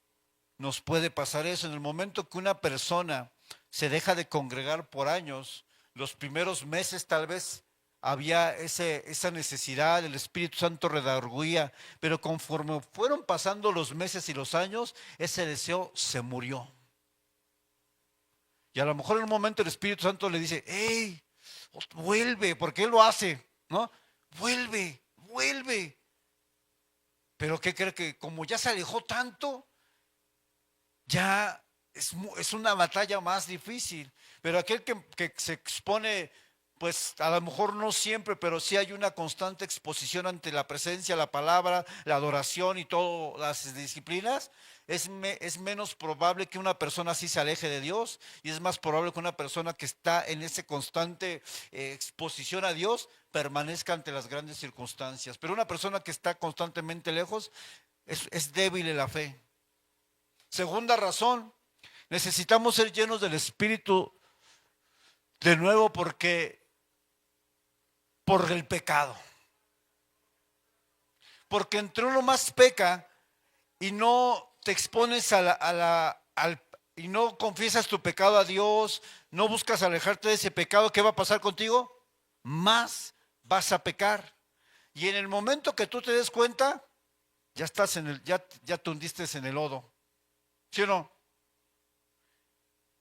nos puede pasar eso. En el momento que una persona se deja de congregar por años, los primeros meses tal vez había esa necesidad, el Espíritu Santo redarguía, pero conforme fueron pasando los meses y los años, ese deseo se murió. Y a lo mejor en un momento el Espíritu Santo le dice, hey, vuelve, porque Él lo hace, ¿no? Vuelve. Pero ¿qué cree? Que como ya se alejó tanto, ya es una batalla más difícil. Pero aquel que se expone, pues a lo mejor no siempre, pero sí hay una constante exposición ante la presencia, la palabra, la adoración y todas las disciplinas, es menos probable que una persona así se aleje de Dios, y es más probable que una persona que está en esa constante exposición a Dios permanezca ante las grandes circunstancias. Pero una persona que está constantemente lejos es débil en la fe. Segunda razón, necesitamos ser llenos del Espíritu de nuevo por el pecado. Porque entre uno más peca y no te expones y no confiesas tu pecado a Dios, no buscas alejarte de ese pecado, ¿qué va a pasar contigo? Más vas a pecar. Y en el momento que tú te des cuenta, ya estás ya te hundiste en el lodo. ¿Sí o no?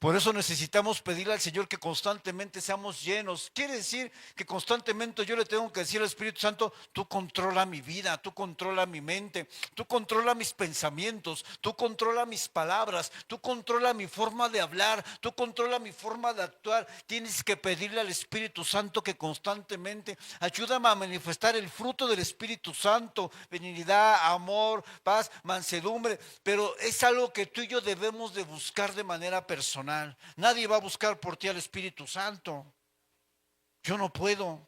Por eso necesitamos pedirle al Señor que constantemente seamos llenos. Quiere decir que constantemente yo le tengo que decir al Espíritu Santo, tú controla mi vida, tú controla mi mente, tú controla mis pensamientos, tú controla mis palabras, tú controla mi forma de hablar, tú controla mi forma de actuar. Tienes que pedirle al Espíritu Santo que constantemente ayúdame a manifestar el fruto del Espíritu Santo, benignidad, amor, paz, mansedumbre. Pero es algo que tú y yo debemos de buscar de manera personal. personal. Nadie va a buscar por ti al Espíritu Santo. Yo no puedo,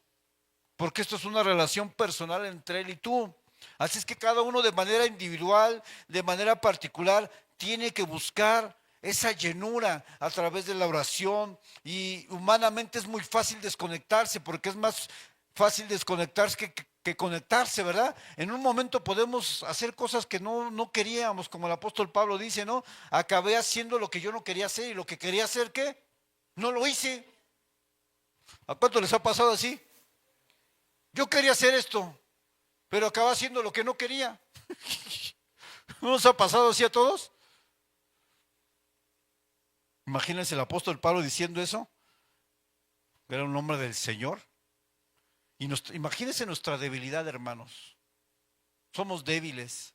porque esto es una relación personal entre Él y tú. Así es que cada uno de manera individual, de manera particular, tiene que buscar esa llenura a través de la oración. Y humanamente es muy fácil desconectarse, porque es más fácil desconectarse que conectarse, ¿verdad? En un momento podemos hacer cosas que no queríamos, como el apóstol Pablo dice, ¿no? Acabé haciendo lo que yo no quería hacer, y lo que quería hacer, ¿qué? No lo hice. ¿A cuánto les ha pasado así? Yo quería hacer esto, pero acabé haciendo lo que no quería. ¿No nos ha pasado así a todos? Imagínense el apóstol Pablo diciendo eso. Era un hombre del Señor. Y imagínense nuestra debilidad, hermanos. Somos débiles.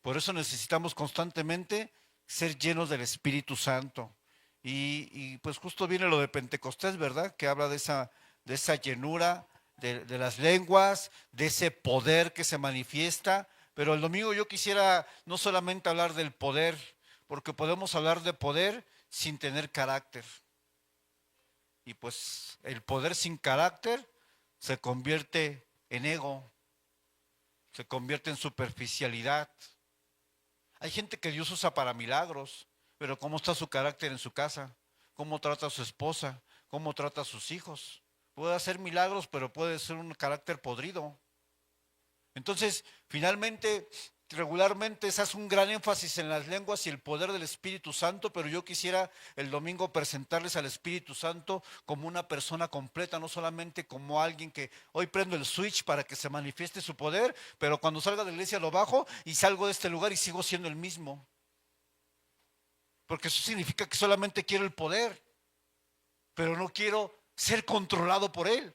Por eso necesitamos constantemente ser llenos del Espíritu Santo. Y pues justo viene lo de Pentecostés, ¿verdad? Que habla de esa llenura de las lenguas, de ese poder que se manifiesta. Pero el domingo yo quisiera no solamente hablar del poder, porque podemos hablar de poder sin tener carácter. Y pues el poder sin carácter se convierte en ego, se convierte en superficialidad. Hay gente que Dios usa para milagros, pero ¿cómo está su carácter en su casa? ¿Cómo trata a su esposa? ¿Cómo trata a sus hijos? Puede hacer milagros, pero puede ser un carácter podrido. Entonces, finalmente, regularmente se hace un gran énfasis en las lenguas y el poder del Espíritu Santo, pero yo quisiera el domingo presentarles al Espíritu Santo como una persona completa, no solamente como alguien que hoy prendo el switch para que se manifieste su poder, pero cuando salga de la iglesia lo bajo y salgo de este lugar y sigo siendo el mismo. Porque eso significa que solamente quiero el poder, pero no quiero ser controlado por él.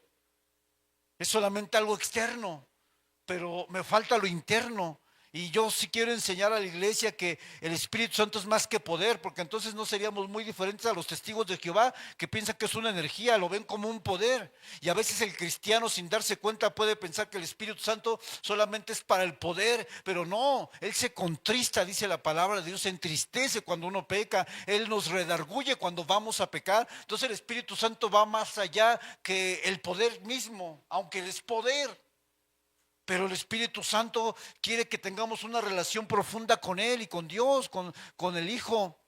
Es solamente algo externo, pero me falta lo interno. Y yo sí quiero enseñar a la iglesia que el Espíritu Santo es más que poder, porque entonces no seríamos muy diferentes a los testigos de Jehová, que piensan que es una energía, lo ven como un poder. Y a veces el cristiano, sin darse cuenta, puede pensar que el Espíritu Santo solamente es para el poder, pero no, Él se contrista, dice la palabra de Dios, se entristece cuando uno peca, Él nos redarguye cuando vamos a pecar. Entonces el Espíritu Santo va más allá que el poder mismo, aunque Él es poder. Pero el Espíritu Santo quiere que tengamos una relación profunda con Él y con Dios, con el Hijo.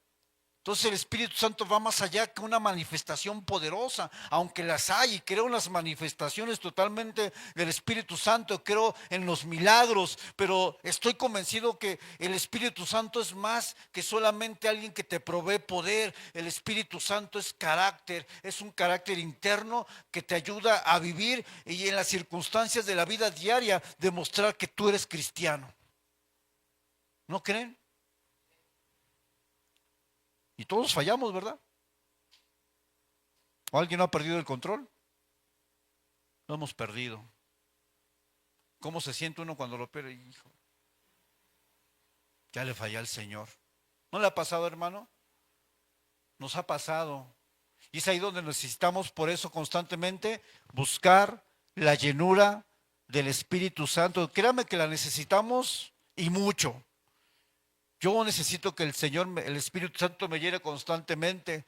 Entonces el Espíritu Santo va más allá que una manifestación poderosa, aunque las hay, y creo en las manifestaciones totalmente del Espíritu Santo, creo en los milagros, pero estoy convencido que el Espíritu Santo es más que solamente alguien que te provee poder. El Espíritu Santo es carácter, es un carácter interno que te ayuda a vivir y en las circunstancias de la vida diaria demostrar que tú eres cristiano. ¿No creen? Y todos fallamos, ¿verdad? ¿O alguien no ha perdido el control? Lo hemos perdido. ¿Cómo se siente uno cuando lo pierde? Hijo, ya le fallé al Señor. ¿No le ha pasado, hermano? Nos ha pasado. Y es ahí donde necesitamos, por eso, constantemente buscar la llenura del Espíritu Santo. Créame que la necesitamos y mucho. Yo necesito que el Señor, el Espíritu Santo me llene constantemente,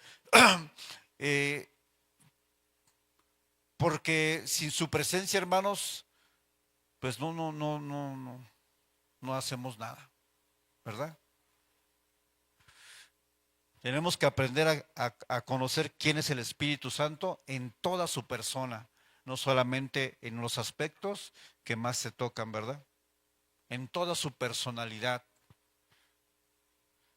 porque sin su presencia, hermanos, pues no hacemos nada, ¿verdad? Tenemos que aprender a conocer quién es el Espíritu Santo en toda su persona, no solamente en los aspectos que más se tocan, ¿verdad? En toda su personalidad.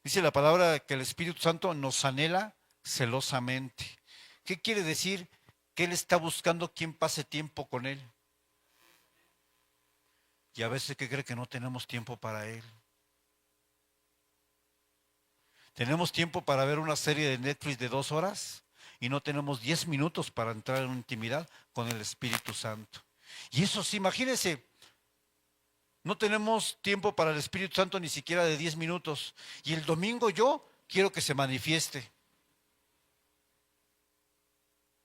Dice la palabra que el Espíritu Santo nos anhela celosamente. ¿Qué quiere decir? Que Él está buscando quien pase tiempo con Él. Y a veces que cree que no tenemos tiempo para Él. Tenemos tiempo para ver una serie de Netflix de 2 horas y no tenemos 10 minutos para entrar en intimidad con el Espíritu Santo. Y eso sí, imagínense. No tenemos tiempo para el Espíritu Santo ni siquiera de 10 minutos. Y el domingo yo quiero que se manifieste.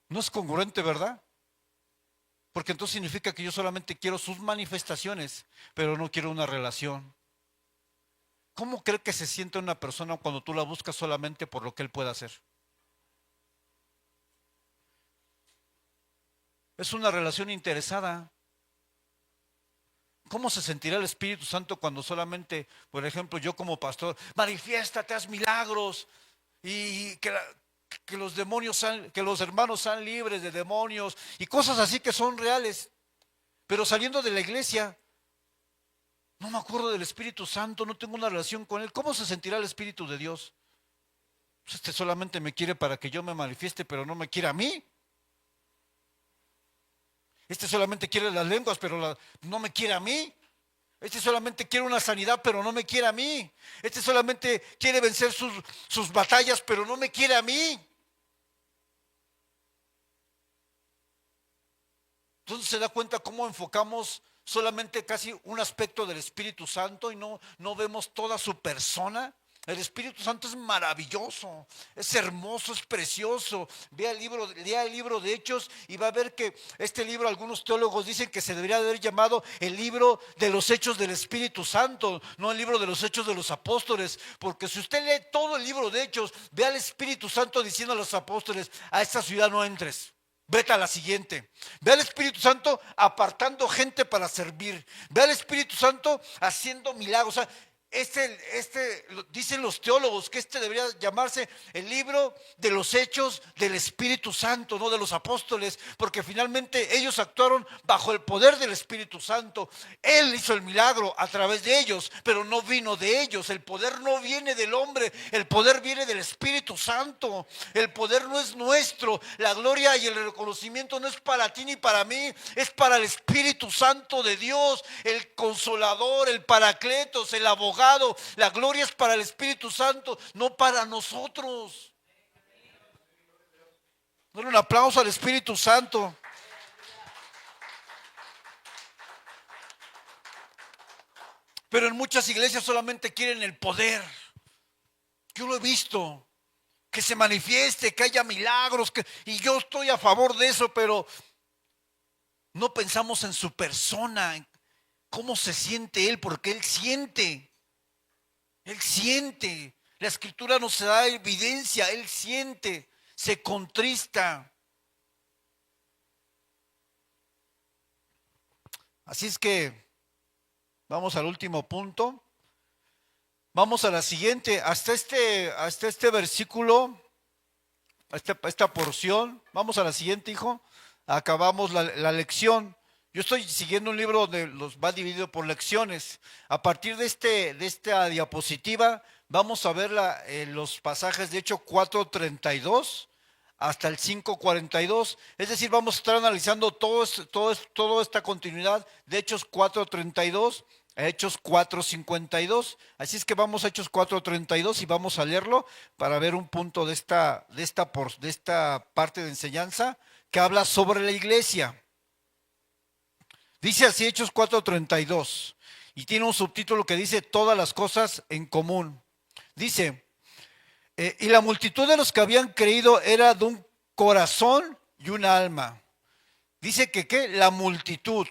No es congruente, ¿verdad? Porque entonces significa que yo solamente quiero sus manifestaciones, pero no quiero una relación. ¿Cómo cree que se siente una persona cuando tú la buscas solamente por lo que él puede hacer? Es una relación interesada. ¿Cómo se sentirá el Espíritu Santo cuando solamente, por ejemplo, yo como pastor, manifiéstate, haz milagros y que los demonios que los hermanos sean libres de demonios y cosas así que son reales? Pero saliendo de la iglesia, no me acuerdo del Espíritu Santo, no tengo una relación con Él. ¿Cómo se sentirá el Espíritu de Dios? Pues este solamente me quiere para que yo me manifieste, pero no me quiere a mí. Este solamente quiere las lenguas, pero no me quiere a mí. Este solamente quiere una sanidad, pero no me quiere a mí. Este solamente quiere vencer sus batallas, pero no me quiere a mí. Entonces se da cuenta cómo enfocamos solamente casi un aspecto del Espíritu Santo y no vemos toda su persona. El Espíritu Santo es maravilloso, es hermoso, es precioso. Lea el libro de Hechos y va a ver que este libro, algunos teólogos dicen que se debería haber llamado el libro de los Hechos del Espíritu Santo, no el libro de los Hechos de los Apóstoles, porque si usted lee todo el libro de Hechos, ve al Espíritu Santo diciendo a los apóstoles: a esta ciudad no entres, vete a la siguiente. Ve al Espíritu Santo apartando gente para servir. Ve al Espíritu Santo haciendo milagros. O sea, dicen los teólogos que este debería llamarse el libro de los hechos del Espíritu Santo, no de los apóstoles, porque finalmente ellos actuaron bajo el poder del Espíritu Santo. Él hizo el milagro a través de ellos, pero no vino de ellos. El poder no viene del hombre, el poder viene del Espíritu Santo. El poder no es nuestro, la gloria y el reconocimiento no es para ti ni para mí, es para el Espíritu Santo de Dios, el Consolador, el Paracletos, el Abogado. La gloria es para el Espíritu Santo, no para nosotros. Dale un aplauso al Espíritu Santo. Pero en muchas iglesias solamente quieren el poder. Yo lo he visto, que se manifieste, que haya milagros, y yo estoy a favor de eso, pero no pensamos en su persona, en cómo se siente Él, porque Él siente. Él siente. La Escritura nos da evidencia. Él siente, se contrista. Así es que vamos al último punto. Vamos a la siguiente. Hasta este versículo, esta porción. Vamos a la siguiente, hijo. Acabamos la lección. Yo estoy siguiendo un libro donde los va dividido por lecciones. A partir de esta diapositiva vamos a ver los pasajes de Hechos 4:32 hasta el 5:42. Es decir, vamos a estar analizando toda esta continuidad de Hechos 4:32 a Hechos 4:52. Así es que vamos a Hechos 4:32 y vamos a leerlo para ver un punto de esta parte de enseñanza que habla sobre la iglesia. Dice así Hechos 4:32 y tiene un subtítulo que dice todas las cosas en común. Dice, y la multitud de los que habían creído era de un corazón y un alma. Dice que la multitud.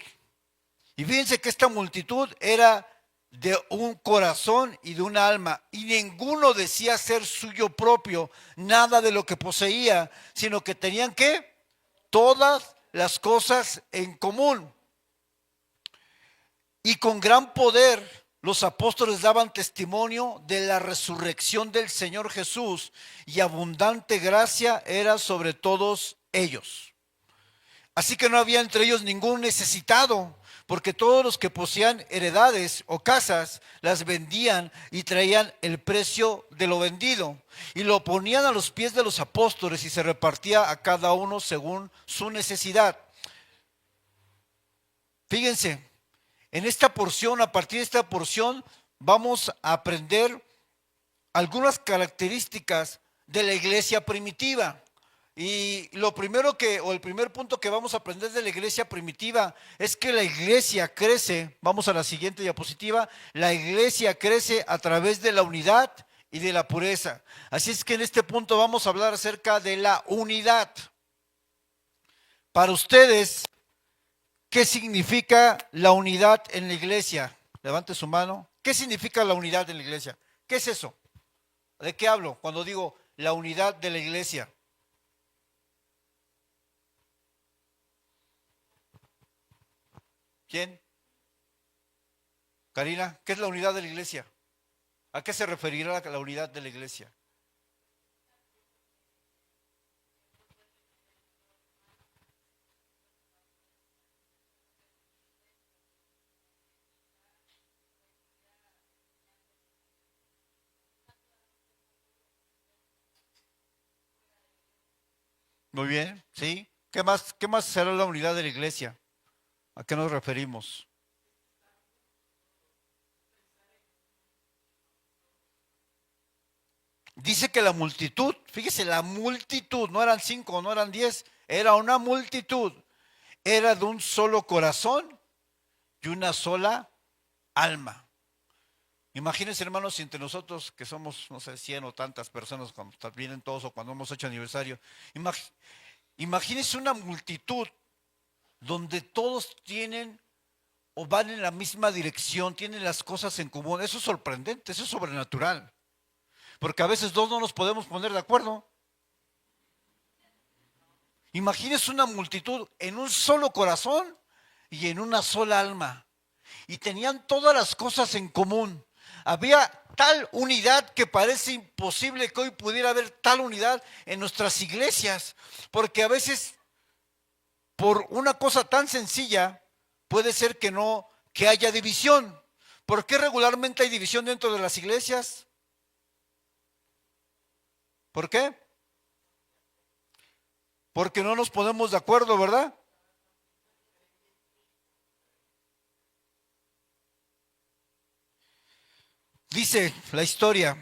Y fíjense que esta multitud era de un corazón y de un alma. Y ninguno decía ser suyo propio nada de lo que poseía, sino que tenían ¿qué? Todas las cosas en común. Y con gran poder los apóstoles daban testimonio de la resurrección del Señor Jesús, y abundante gracia era sobre todos ellos. Así que no había entre ellos ningún necesitado, porque todos los que poseían heredades o casas las vendían y traían el precio de lo vendido y lo ponían a los pies de los apóstoles, y se repartía a cada uno según su necesidad. Fíjense. En esta porción, a partir de esta porción, vamos a aprender algunas características de la iglesia primitiva. Y el primer punto que vamos a aprender de la iglesia primitiva es que la iglesia crece. Vamos a la siguiente diapositiva. La iglesia crece a través de la unidad y de la pureza. Así es que en este punto vamos a hablar acerca de la unidad. Para ustedes, ¿qué significa la unidad en la iglesia? Levante su mano. ¿Qué significa la unidad en la iglesia? ¿Qué es eso? ¿De qué hablo cuando digo la unidad de la iglesia? ¿Quién? Karina, ¿qué es la unidad de la iglesia? ¿A qué se referirá la unidad de la iglesia? Muy bien, ¿sí? Qué más será la unidad de la iglesia? ¿A qué nos referimos? Dice que la multitud, fíjese, la multitud, no eran 5, no eran 10, era una multitud, era de un solo corazón y una sola alma. Imagínense, hermanos, si entre nosotros, que somos, no sé, 100 o tantas personas, cuando vienen todos o cuando hemos hecho aniversario, imagínense una multitud donde todos tienen o van en la misma dirección, tienen las cosas en común. Eso es sorprendente, eso es sobrenatural. Porque a veces dos no nos podemos poner de acuerdo. Imagínense una multitud en un solo corazón y en una sola alma. Y tenían todas las cosas en común. Había tal unidad que parece imposible que hoy pudiera haber tal unidad en nuestras iglesias. Porque a veces, por una cosa tan sencilla, puede ser que haya división. ¿Por qué regularmente hay división dentro de las iglesias? ¿Por qué? Porque no nos ponemos de acuerdo, ¿verdad? Dice la historia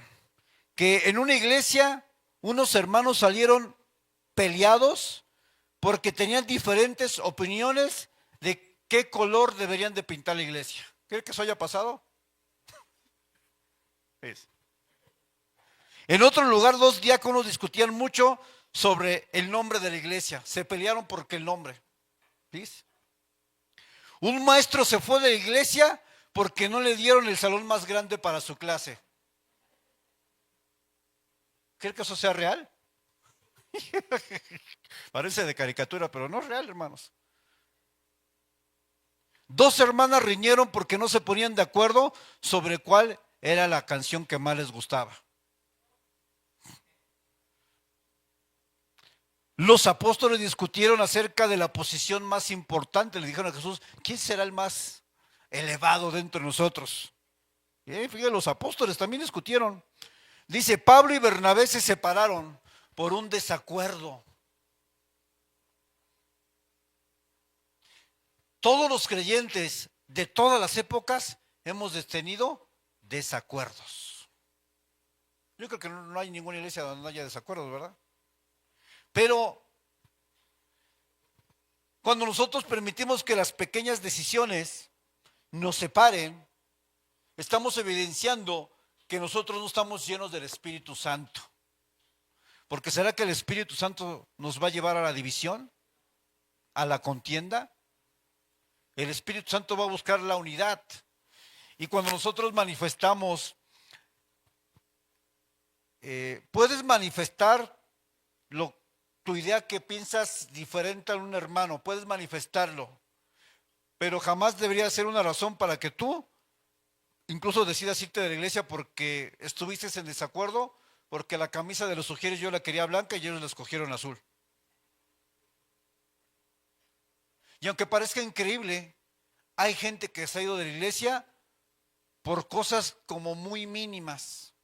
que en una iglesia unos hermanos salieron peleados porque tenían diferentes opiniones de qué color deberían de pintar la iglesia. ¿Cree que eso haya pasado? Es. En otro lugar, dos diáconos discutían mucho sobre el nombre de la iglesia. Se pelearon porque el nombre. ¿Ves? Un maestro se fue de la iglesia porque no le dieron el salón más grande para su clase. ¿Cree que eso sea real? Parece de caricatura, pero no es real, hermanos. Dos hermanas riñeron porque no se ponían de acuerdo sobre cuál era la canción que más les gustaba. Los apóstoles discutieron acerca de la posición más importante. Le dijeron a Jesús, ¿quién será el más elevado dentro de nosotros? Fíjate, los apóstoles también discutieron. Dice, Pablo y Bernabé se separaron por un desacuerdo. Todos los creyentes de todas las épocas hemos tenido desacuerdos. Yo creo que no hay ninguna iglesia donde no haya desacuerdos, ¿verdad? Pero cuando nosotros permitimos que las pequeñas decisiones nos separen, estamos evidenciando que nosotros no estamos llenos del Espíritu Santo. Porque ¿será que el Espíritu Santo nos va a llevar a la división? ¿A la contienda? El Espíritu Santo va a buscar la unidad. Y cuando nosotros manifestamos, puedes manifestar tu idea que piensas diferente a un hermano, puedes manifestarlo, pero jamás debería ser una razón para que tú incluso decidas irte de la iglesia porque estuviste en desacuerdo, porque la camisa de los sugieres yo la quería blanca y ellos la escogieron azul. Y aunque parezca increíble, hay gente que se ha ido de la iglesia por cosas como muy mínimas.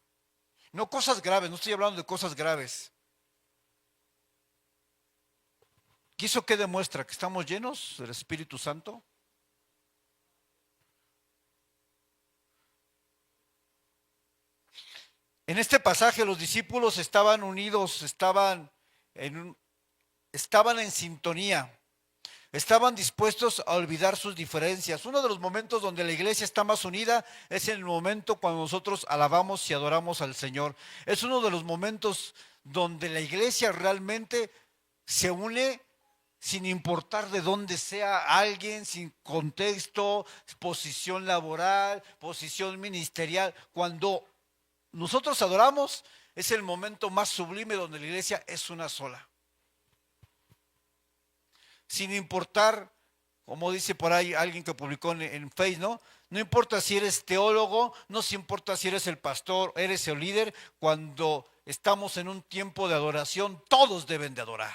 No cosas graves, no estoy hablando de cosas graves. ¿Y eso qué demuestra? ¿Que estamos llenos del Espíritu Santo? En este pasaje los discípulos estaban unidos, estaban en sintonía, estaban dispuestos a olvidar sus diferencias. Uno de los momentos donde la iglesia está más unida es en el momento cuando nosotros alabamos y adoramos al Señor. Es uno de los momentos donde la iglesia realmente se une sin importar de dónde sea alguien, sin contexto, posición laboral, posición ministerial. Cuando nosotros adoramos, es el momento más sublime donde la iglesia es una sola. Sin importar Como dice por ahí alguien que publicó en Face, ¿no? No importa si eres teólogo, no se importa si eres el pastor, eres el líder, cuando estamos en un tiempo de adoración, todos deben de adorar.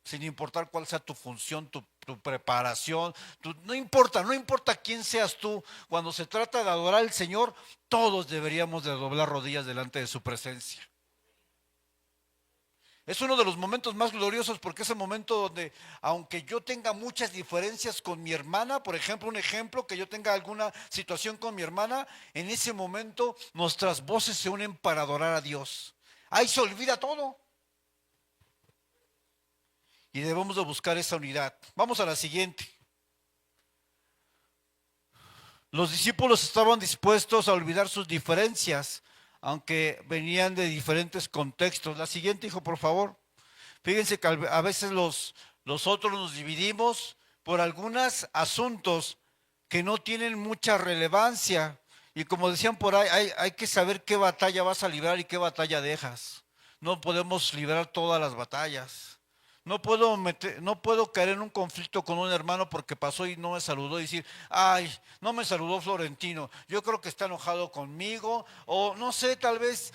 Sin importar cuál sea tu función, tu preparación, no importa, no importa quién seas tú, cuando se trata de adorar al Señor, todos deberíamos de doblar rodillas delante de su presencia. Es uno de los momentos más gloriosos porque es el momento donde, aunque yo tenga muchas diferencias con mi hermana, por ejemplo, un ejemplo, que yo tenga alguna situación con mi hermana, en ese momento nuestras voces se unen para adorar a Dios. Ahí se olvida todo. Y debemos de buscar esa unidad. Vamos a la siguiente. Los discípulos estaban dispuestos a olvidar sus diferencias, aunque venían de diferentes contextos. La siguiente, hijo, por favor. Fíjense que a veces los otros nos dividimos por algunos asuntos que no tienen mucha relevancia. Y como decían por ahí, hay que saber qué batalla vas a librar y qué batalla dejas. No podemos librar todas las batallas. No puedo caer en un conflicto con un hermano porque pasó y no me saludó y decir, ay, no me saludó Florentino, yo creo que está enojado conmigo, o no sé, tal vez,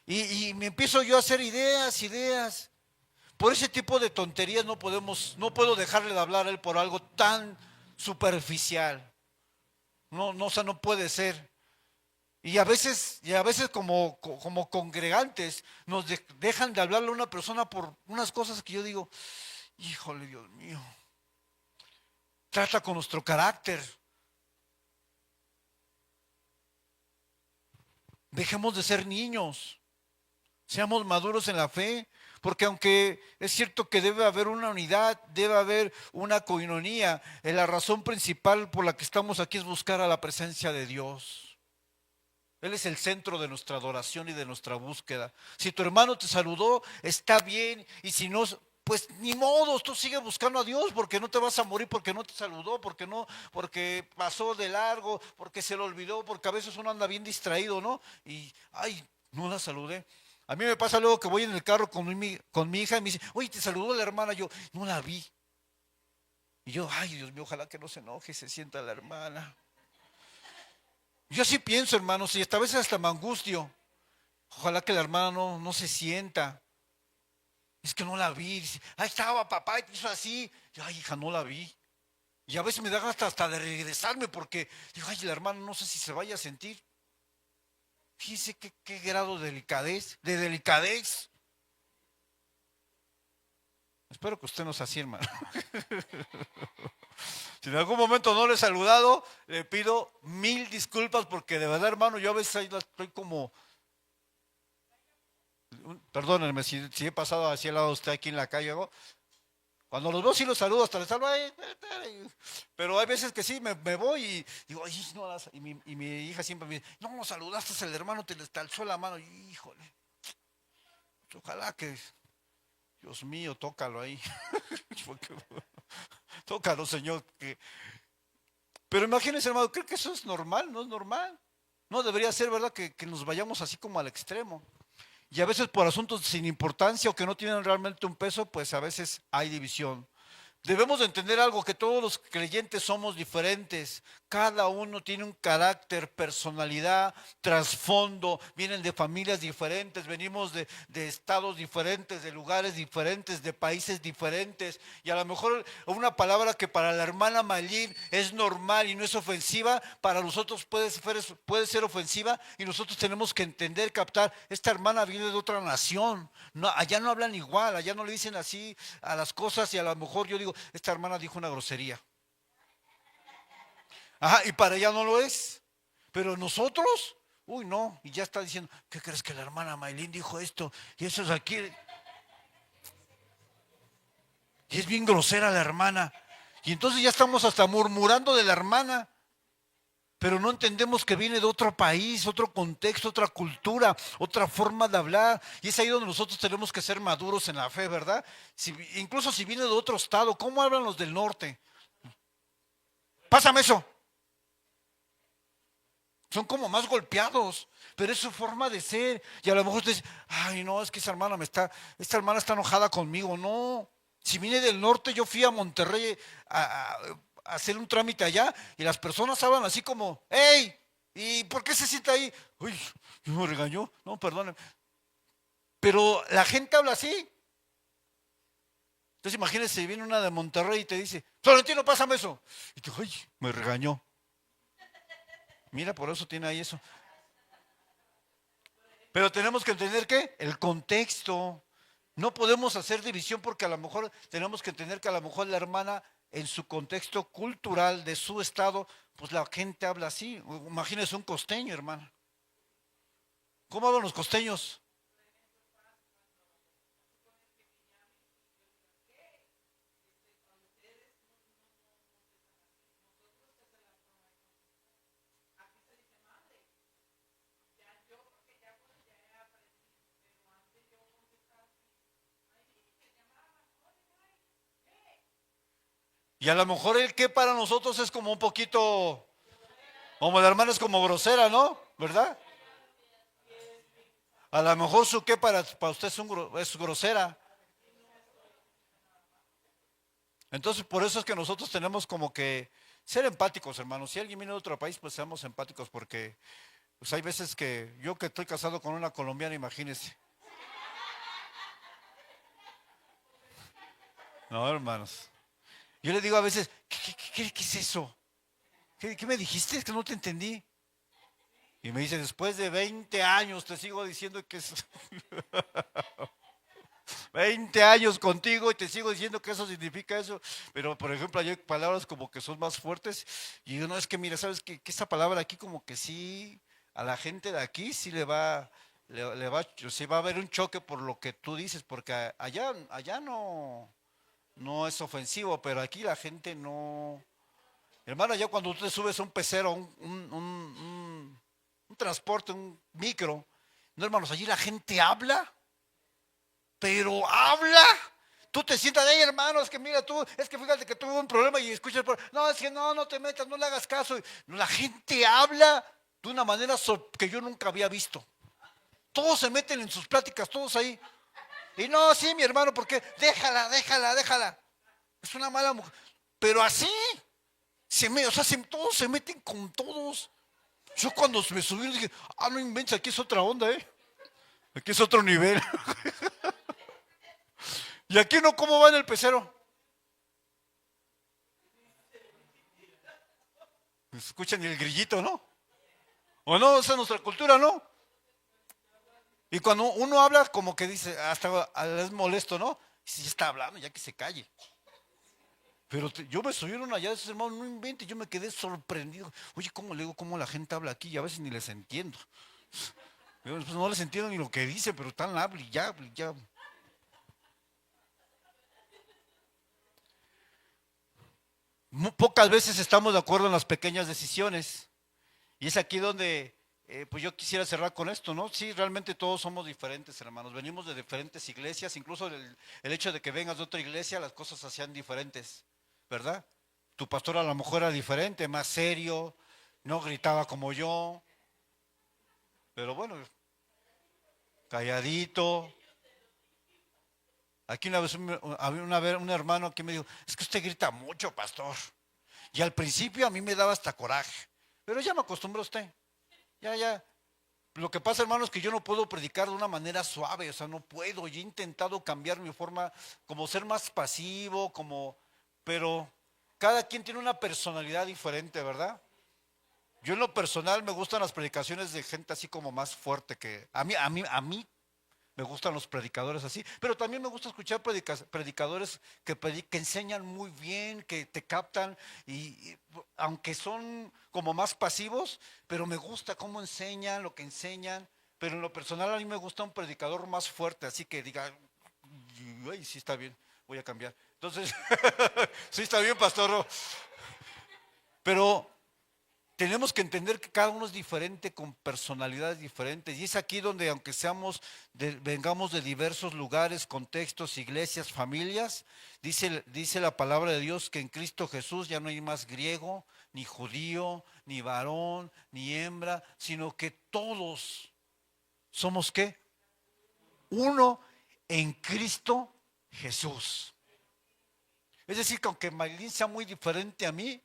y me empiezo yo a hacer ideas. Por ese tipo de tonterías no puedo dejarle de hablar a él por algo tan superficial. O sea, no puede ser. Y a veces como congregantes nos dejan de hablarle a una persona por unas cosas que yo digo, híjole, Dios mío, trata con nuestro carácter. Dejemos de ser niños, seamos maduros en la fe, porque aunque es cierto que debe haber una unidad, debe haber una coinonía, la razón principal por la que estamos aquí es buscar a la presencia de Dios. Él es el centro de nuestra adoración y de nuestra búsqueda. Si tu hermano te saludó, está bien, y si no, pues ni modo, tú sigue buscando a Dios, porque no te vas a morir porque no te saludó, porque pasó de largo, porque se lo olvidó, porque a veces uno anda bien distraído, ¿no? Y, ay, no la saludé. A mí me pasa luego que voy en el carro con mi hija y me dice, oye, te saludó la hermana, yo no la vi. Y yo, ay, Dios mío, ojalá que no se enoje, se sienta la hermana. Yo sí pienso, hermanos, y a veces hasta me angustio. Ojalá que la hermana no se sienta. Es que no la vi. Dice, ahí estaba papá, y hizo así. Yo, ay, hija, no la vi. Y a veces me da hasta de regresarme porque digo, ay, la hermana no sé si se vaya a sentir. Fíjese qué grado de delicadez. Espero que usted no sea así, hermano. Si en algún momento no le he saludado, le pido 1000 disculpas porque de verdad, hermano, yo a veces ahí estoy como, perdónenme si he pasado hacia el lado de usted aquí en la calle, ¿no? Cuando los veo sí los saludo, hasta les saludo, pero hay veces que sí, me voy y digo, ay, no, y mi hija siempre me dice, no, saludaste al hermano, te alzó la mano, y, híjole, ojalá que, Dios mío, tócalo ahí, tócalo, Señor, pero imagínense, hermano, creo que eso es normal, no es normal. No debería ser, ¿verdad? Que nos vayamos así como al extremo. Y a veces por asuntos sin importancia o que no tienen realmente un peso, pues a veces hay división. Debemos de entender algo, que todos los creyentes somos diferentes. Cada uno tiene un carácter, personalidad, trasfondo. Vienen de familias diferentes, venimos de estados diferentes, de lugares diferentes, de países diferentes. Y a lo mejor una palabra que para la hermana Maylin es normal y no es ofensiva, para nosotros puede ser ofensiva, y nosotros tenemos que entender, captar, esta hermana viene de otra nación. No, allá no hablan igual, allá no le dicen así a las cosas, y a lo mejor yo digo, esta hermana dijo una grosería. Ajá, y para ella no lo es. Pero nosotros, uy, no, y ya está diciendo, ¿qué crees que la hermana Maylin dijo esto? Y eso es aquí. Y es bien grosera la hermana. Y entonces ya estamos hasta murmurando de la hermana. Pero no entendemos que viene de otro país, otro contexto, otra cultura, otra forma de hablar. Y es ahí donde nosotros tenemos que ser maduros en la fe, ¿verdad? Incluso si viene de otro estado, ¿cómo hablan los del norte? Pásame eso. Son como más golpeados, pero es su forma de ser. Y a lo mejor usted dice, ay, no, es que esta hermana está enojada conmigo. No, Si vine del norte, yo fui a Monterrey a hacer un trámite allá y las personas hablan así como, hey, ¿y por qué se sienta ahí? Uy, me regañó, no, perdón. Pero la gente habla así. Entonces imagínense, si viene una de Monterrey y te dice, Florentino, pásame eso. Y tú, ay, me regañó. Mira, por eso tiene ahí eso. Pero tenemos que entender que el contexto. No podemos hacer división porque a lo mejor tenemos que entender que a lo mejor la hermana en su contexto cultural de su estado, pues la gente habla así. Imagínese un costeño, hermana. ¿Cómo hablan los costeños? Y a lo mejor el que para nosotros es como un poquito, como la hermana es como grosera, ¿no? ¿Verdad? A lo mejor su que para usted es grosera. Entonces, por eso es que nosotros tenemos como que ser empáticos, hermanos. Si alguien viene de otro país, pues seamos empáticos porque pues hay veces que yo que estoy casado con una colombiana, imagínese. No, hermanos. Yo le digo a veces, ¿qué es eso? ¿Qué me dijiste? Es que no te entendí. Y me dice, después de 20 años te sigo diciendo que es 20 años contigo y te sigo diciendo que eso significa eso. Pero, por ejemplo, hay palabras como que son más fuertes. Y yo, no, es que mira, ¿sabes qué? Que esa palabra aquí como que sí, a la gente de aquí sí le va, sí va a haber un choque por lo que tú dices, porque allá no es ofensivo, pero aquí la gente no. Hermano, ya cuando tú te subes a un pecero, un transporte, un micro, no, hermanos, allí la gente habla, pero habla. Tú te sientas ahí, hermano, es que mira tú, es que fíjate que tuve un problema y escuchas, no, es que no te metas, no le hagas caso. La gente habla de una manera que yo nunca había visto. Todos se meten en sus pláticas, todos ahí. Y no, sí, mi hermano, porque déjala. Es una mala mujer. Pero así, o sea, todos se meten con todos. Yo cuando me subí dije, no inventes, aquí es otra onda, ¿eh? Aquí es otro nivel. Y aquí no, ¿cómo va en el pecero? Escuchan el grillito, ¿no? ¿O no? Esa es nuestra cultura, ¿no? Y cuando uno habla, como que dice, hasta es molesto, ¿no? Si está hablando, ya que se calle. Pero yo me subieron allá, esos hermanos, no inventes, yo me quedé sorprendido. Oye, ¿cómo le digo cómo la gente habla aquí? Y a veces ni les entiendo. Pues no les entiendo ni lo que dice, pero están habla y ya, ya. Pocas veces estamos de acuerdo en las pequeñas decisiones. Y es aquí donde, pues yo quisiera cerrar con esto, ¿no? Sí, realmente todos somos diferentes, hermanos. Venimos de diferentes iglesias, incluso el hecho de que vengas de otra iglesia, las cosas se hacían diferentes, ¿verdad? Tu pastor a lo mejor era diferente, más serio, no gritaba como yo, pero bueno, calladito. Aquí una vez había un hermano que me dijo, es que usted grita mucho, pastor. Y al principio a mí me daba hasta coraje, pero ya me acostumbró usted. Ya. Lo que pasa, hermano, es que yo no puedo predicar de una manera suave, o sea, no puedo. Yo he intentado cambiar mi forma, como ser más pasivo, pero cada quien tiene una personalidad diferente, ¿verdad? Yo en lo personal me gustan las predicaciones de gente así como más fuerte que a mí me gustan los predicadores así, pero también me gusta escuchar predicadores que enseñan muy bien, que te captan, y aunque son como más pasivos, pero me gusta cómo enseñan, lo que enseñan, pero en lo personal a mí me gusta un predicador más fuerte, así que diga, ay, sí está bien, voy a cambiar. Entonces, sí está bien, pastor, pero tenemos que entender que cada uno es diferente, con personalidades diferentes. Y es aquí donde, aunque vengamos de diversos lugares, contextos, iglesias, familias, dice la palabra de Dios que en Cristo Jesús ya no hay más griego, ni judío, ni varón, ni hembra, sino que todos somos ¿qué? Uno en Cristo Jesús. Es decir, que aunque Maylin sea muy diferente a mí,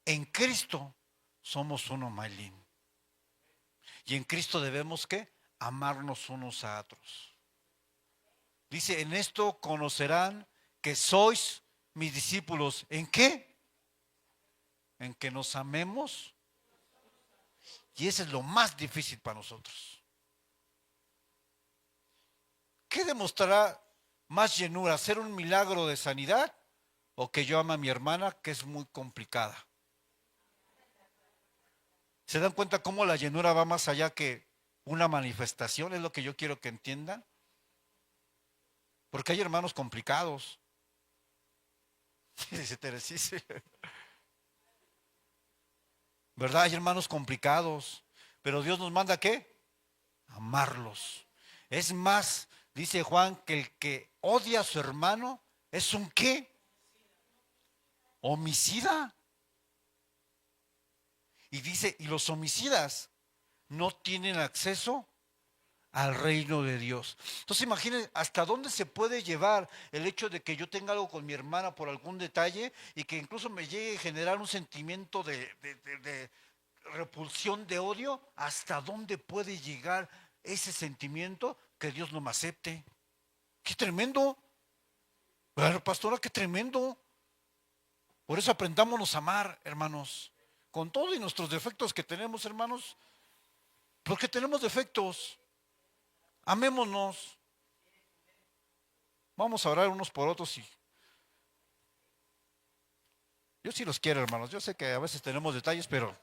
en Cristo somos uno, Maylin. Y en Cristo debemos, ¿qué? Amarnos unos a otros. Dice, en esto conocerán que sois mis discípulos. ¿En qué? En que nos amemos. Y eso es lo más difícil para nosotros. ¿Qué demostrará más llenura? ¿Hacer un milagro de sanidad? ¿O que yo ame a mi hermana, que es muy complicada? ¿Se dan cuenta cómo la llenura va más allá que una manifestación? Es lo que yo quiero que entiendan. Porque hay hermanos complicados. Dice Teresís. ¿Verdad? Hay hermanos complicados. Pero Dios nos manda ¿qué? Amarlos. Es más, dice Juan, que el que odia a su hermano es un ¿qué? Homicida. Y dice, y los homicidas no tienen acceso al reino de Dios. Entonces imaginen hasta dónde se puede llevar el hecho de que yo tenga algo con mi hermana por algún detalle y que incluso me llegue a generar un sentimiento de repulsión, de odio. ¿Hasta dónde puede llegar ese sentimiento que Dios no me acepte? ¡Qué tremendo! Pero pastora, qué tremendo. Por eso aprendámonos a amar, hermanos, con todos nuestros defectos que tenemos, hermanos, porque tenemos defectos. Amémonos. Vamos a orar unos por otros. Yo sí los quiero, hermanos. Yo sé que a veces tenemos detalles, pero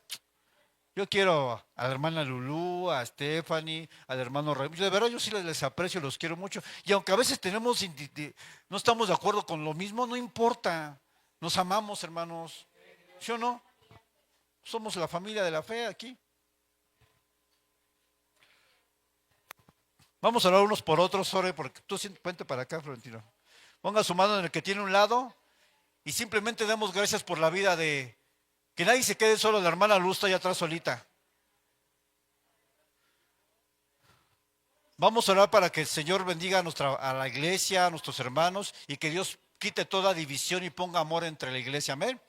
yo quiero a la hermana Lulú, a Stephanie, al hermano Rey. De verdad yo sí les aprecio, los quiero mucho. Y aunque a veces no estamos de acuerdo con lo mismo, no importa. Nos amamos, hermanos. ¿Sí o no? Somos la familia de la fe aquí. Vamos a orar unos por otros, ore, porque tú vente para acá, Florentino. Ponga su mano en el que tiene un lado y simplemente demos gracias por la vida de que nadie se quede solo. La hermana Luz está allá atrás solita. Vamos a orar para que el Señor bendiga a la iglesia, a nuestros hermanos, y que Dios quite toda división y ponga amor entre la iglesia. Amén.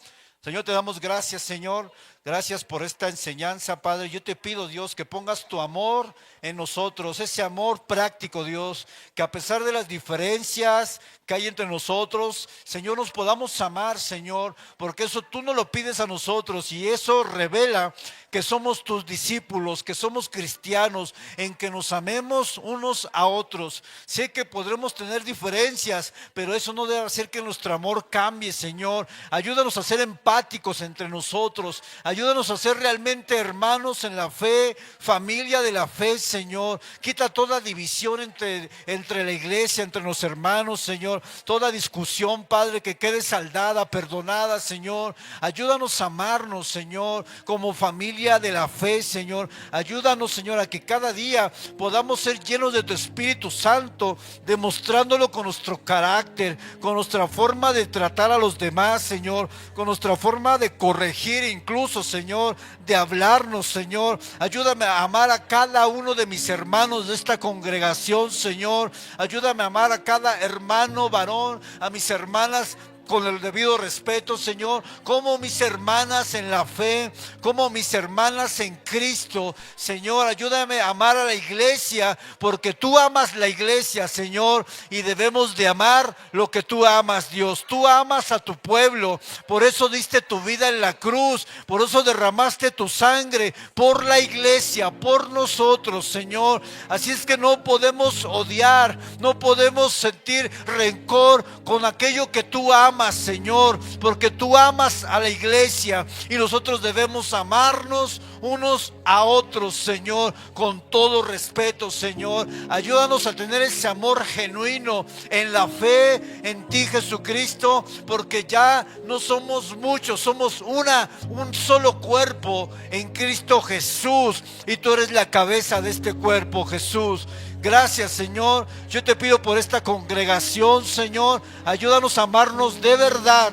Señor, te damos gracias, Señor. Gracias por esta enseñanza, Padre. Yo te pido, Dios, que pongas tu amor en nosotros, ese amor práctico, Dios, que a pesar de las diferencias que hay entre nosotros, Señor, nos podamos amar, Señor, porque eso tú nos lo pides a nosotros y eso revela que somos tus discípulos, que somos cristianos, en que nos amemos unos a otros. Sé que podremos tener diferencias, pero eso no debe hacer que nuestro amor cambie, Señor. Ayúdanos a ser empáticos entre nosotros. Ayúdanos a ser realmente hermanos en la fe, familia de la fe, Señor. Quita toda división entre la iglesia, entre los hermanos, Señor. Toda discusión, Padre, que quede saldada, perdonada, Señor. Ayúdanos a amarnos, Señor, como familia de la fe, Señor. Ayúdanos, Señor, a que cada día podamos ser llenos de tu Espíritu Santo, demostrándolo con nuestro carácter, con nuestra forma de tratar a los demás, Señor, con nuestra forma de corregir incluso, Señor, de hablarnos, Señor. Ayúdame a amar a cada uno de mis hermanos de esta congregación, Señor. Ayúdame a amar a cada hermano varón, a mis hermanas con el debido respeto, Señor, como mis hermanas en la fe, como mis hermanas en Cristo. Señor, ayúdame a amar a la iglesia, porque tú amas la iglesia, Señor, y debemos de amar lo que tú amas, Dios. Tú amas a tu pueblo, por eso diste tu vida en la cruz, por eso derramaste tu sangre por la iglesia, por nosotros, Señor. Así es que no podemos odiar, no podemos sentir rencor con aquello que tú amas, Señor, porque tú amas a la iglesia y nosotros debemos amarnos unos a otros, Señor, con todo respeto, Señor. Ayúdanos a tener ese amor genuino en la fe en ti, Jesucristo, porque ya no somos muchos, somos un solo cuerpo en Cristo Jesús, y tú eres la cabeza de este cuerpo, Jesús. Gracias, Señor. Yo te pido por esta congregación, Señor. Ayúdanos a amarnos de verdad,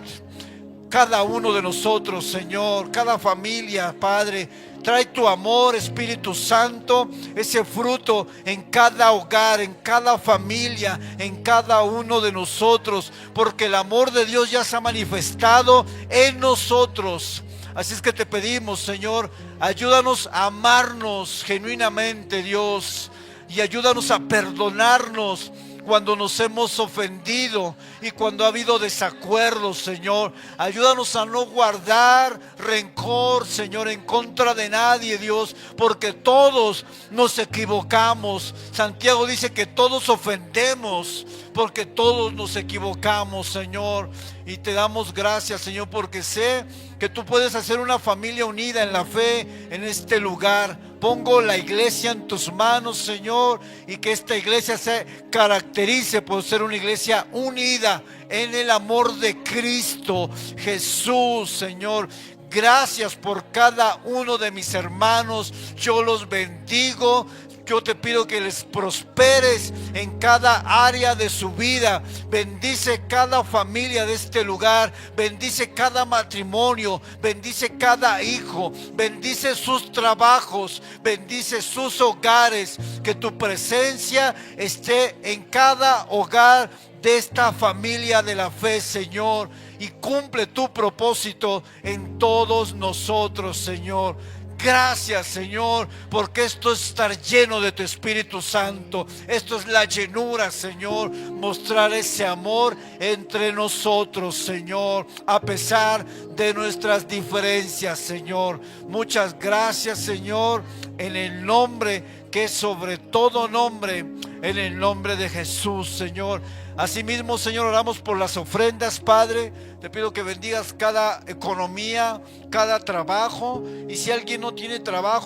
cada uno de nosotros, Señor, cada familia, Padre. Trae tu amor, Espíritu Santo, ese fruto en cada hogar, en cada familia, en cada uno de nosotros, porque el amor de Dios ya se ha manifestado en nosotros. Así es que te pedimos, Señor, ayúdanos a amarnos genuinamente, Dios, y ayúdanos a perdonarnos cuando nos hemos ofendido y cuando ha habido desacuerdos, Señor. Ayúdanos a no guardar rencor, Señor, en contra de nadie, Dios, porque todos nos equivocamos. Santiago dice que todos ofendemos, porque todos nos equivocamos, Señor. Y te damos gracias, Señor, porque sé que tú puedes hacer una familia unida en la fe en este lugar. Pongo la iglesia en tus manos, Señor, y que esta iglesia se caracterice por ser una iglesia unida en el amor de Cristo Jesús, Señor. Gracias por cada uno de mis hermanos. Yo los bendigo. Yo te pido que les prosperes en cada área de su vida. Bendice cada familia de este lugar. Bendice cada matrimonio. Bendice cada hijo. Bendice sus trabajos. Bendice sus hogares. Que tu presencia esté en cada hogar de esta familia de la fe, Señor. Y cumple tu propósito en todos nosotros, Señor. Gracias, Señor, porque esto es estar lleno de tu Espíritu Santo. Esto es la llenura, Señor. Mostrar ese amor entre nosotros, Señor, a pesar de nuestras diferencias, Señor. Muchas gracias, Señor, en el nombre que es sobre todo nombre, en el nombre de Jesús, Señor. Asimismo, Señor, oramos por las ofrendas, Padre. Te pido que bendigas cada economía, cada trabajo. Y si alguien no tiene trabajo,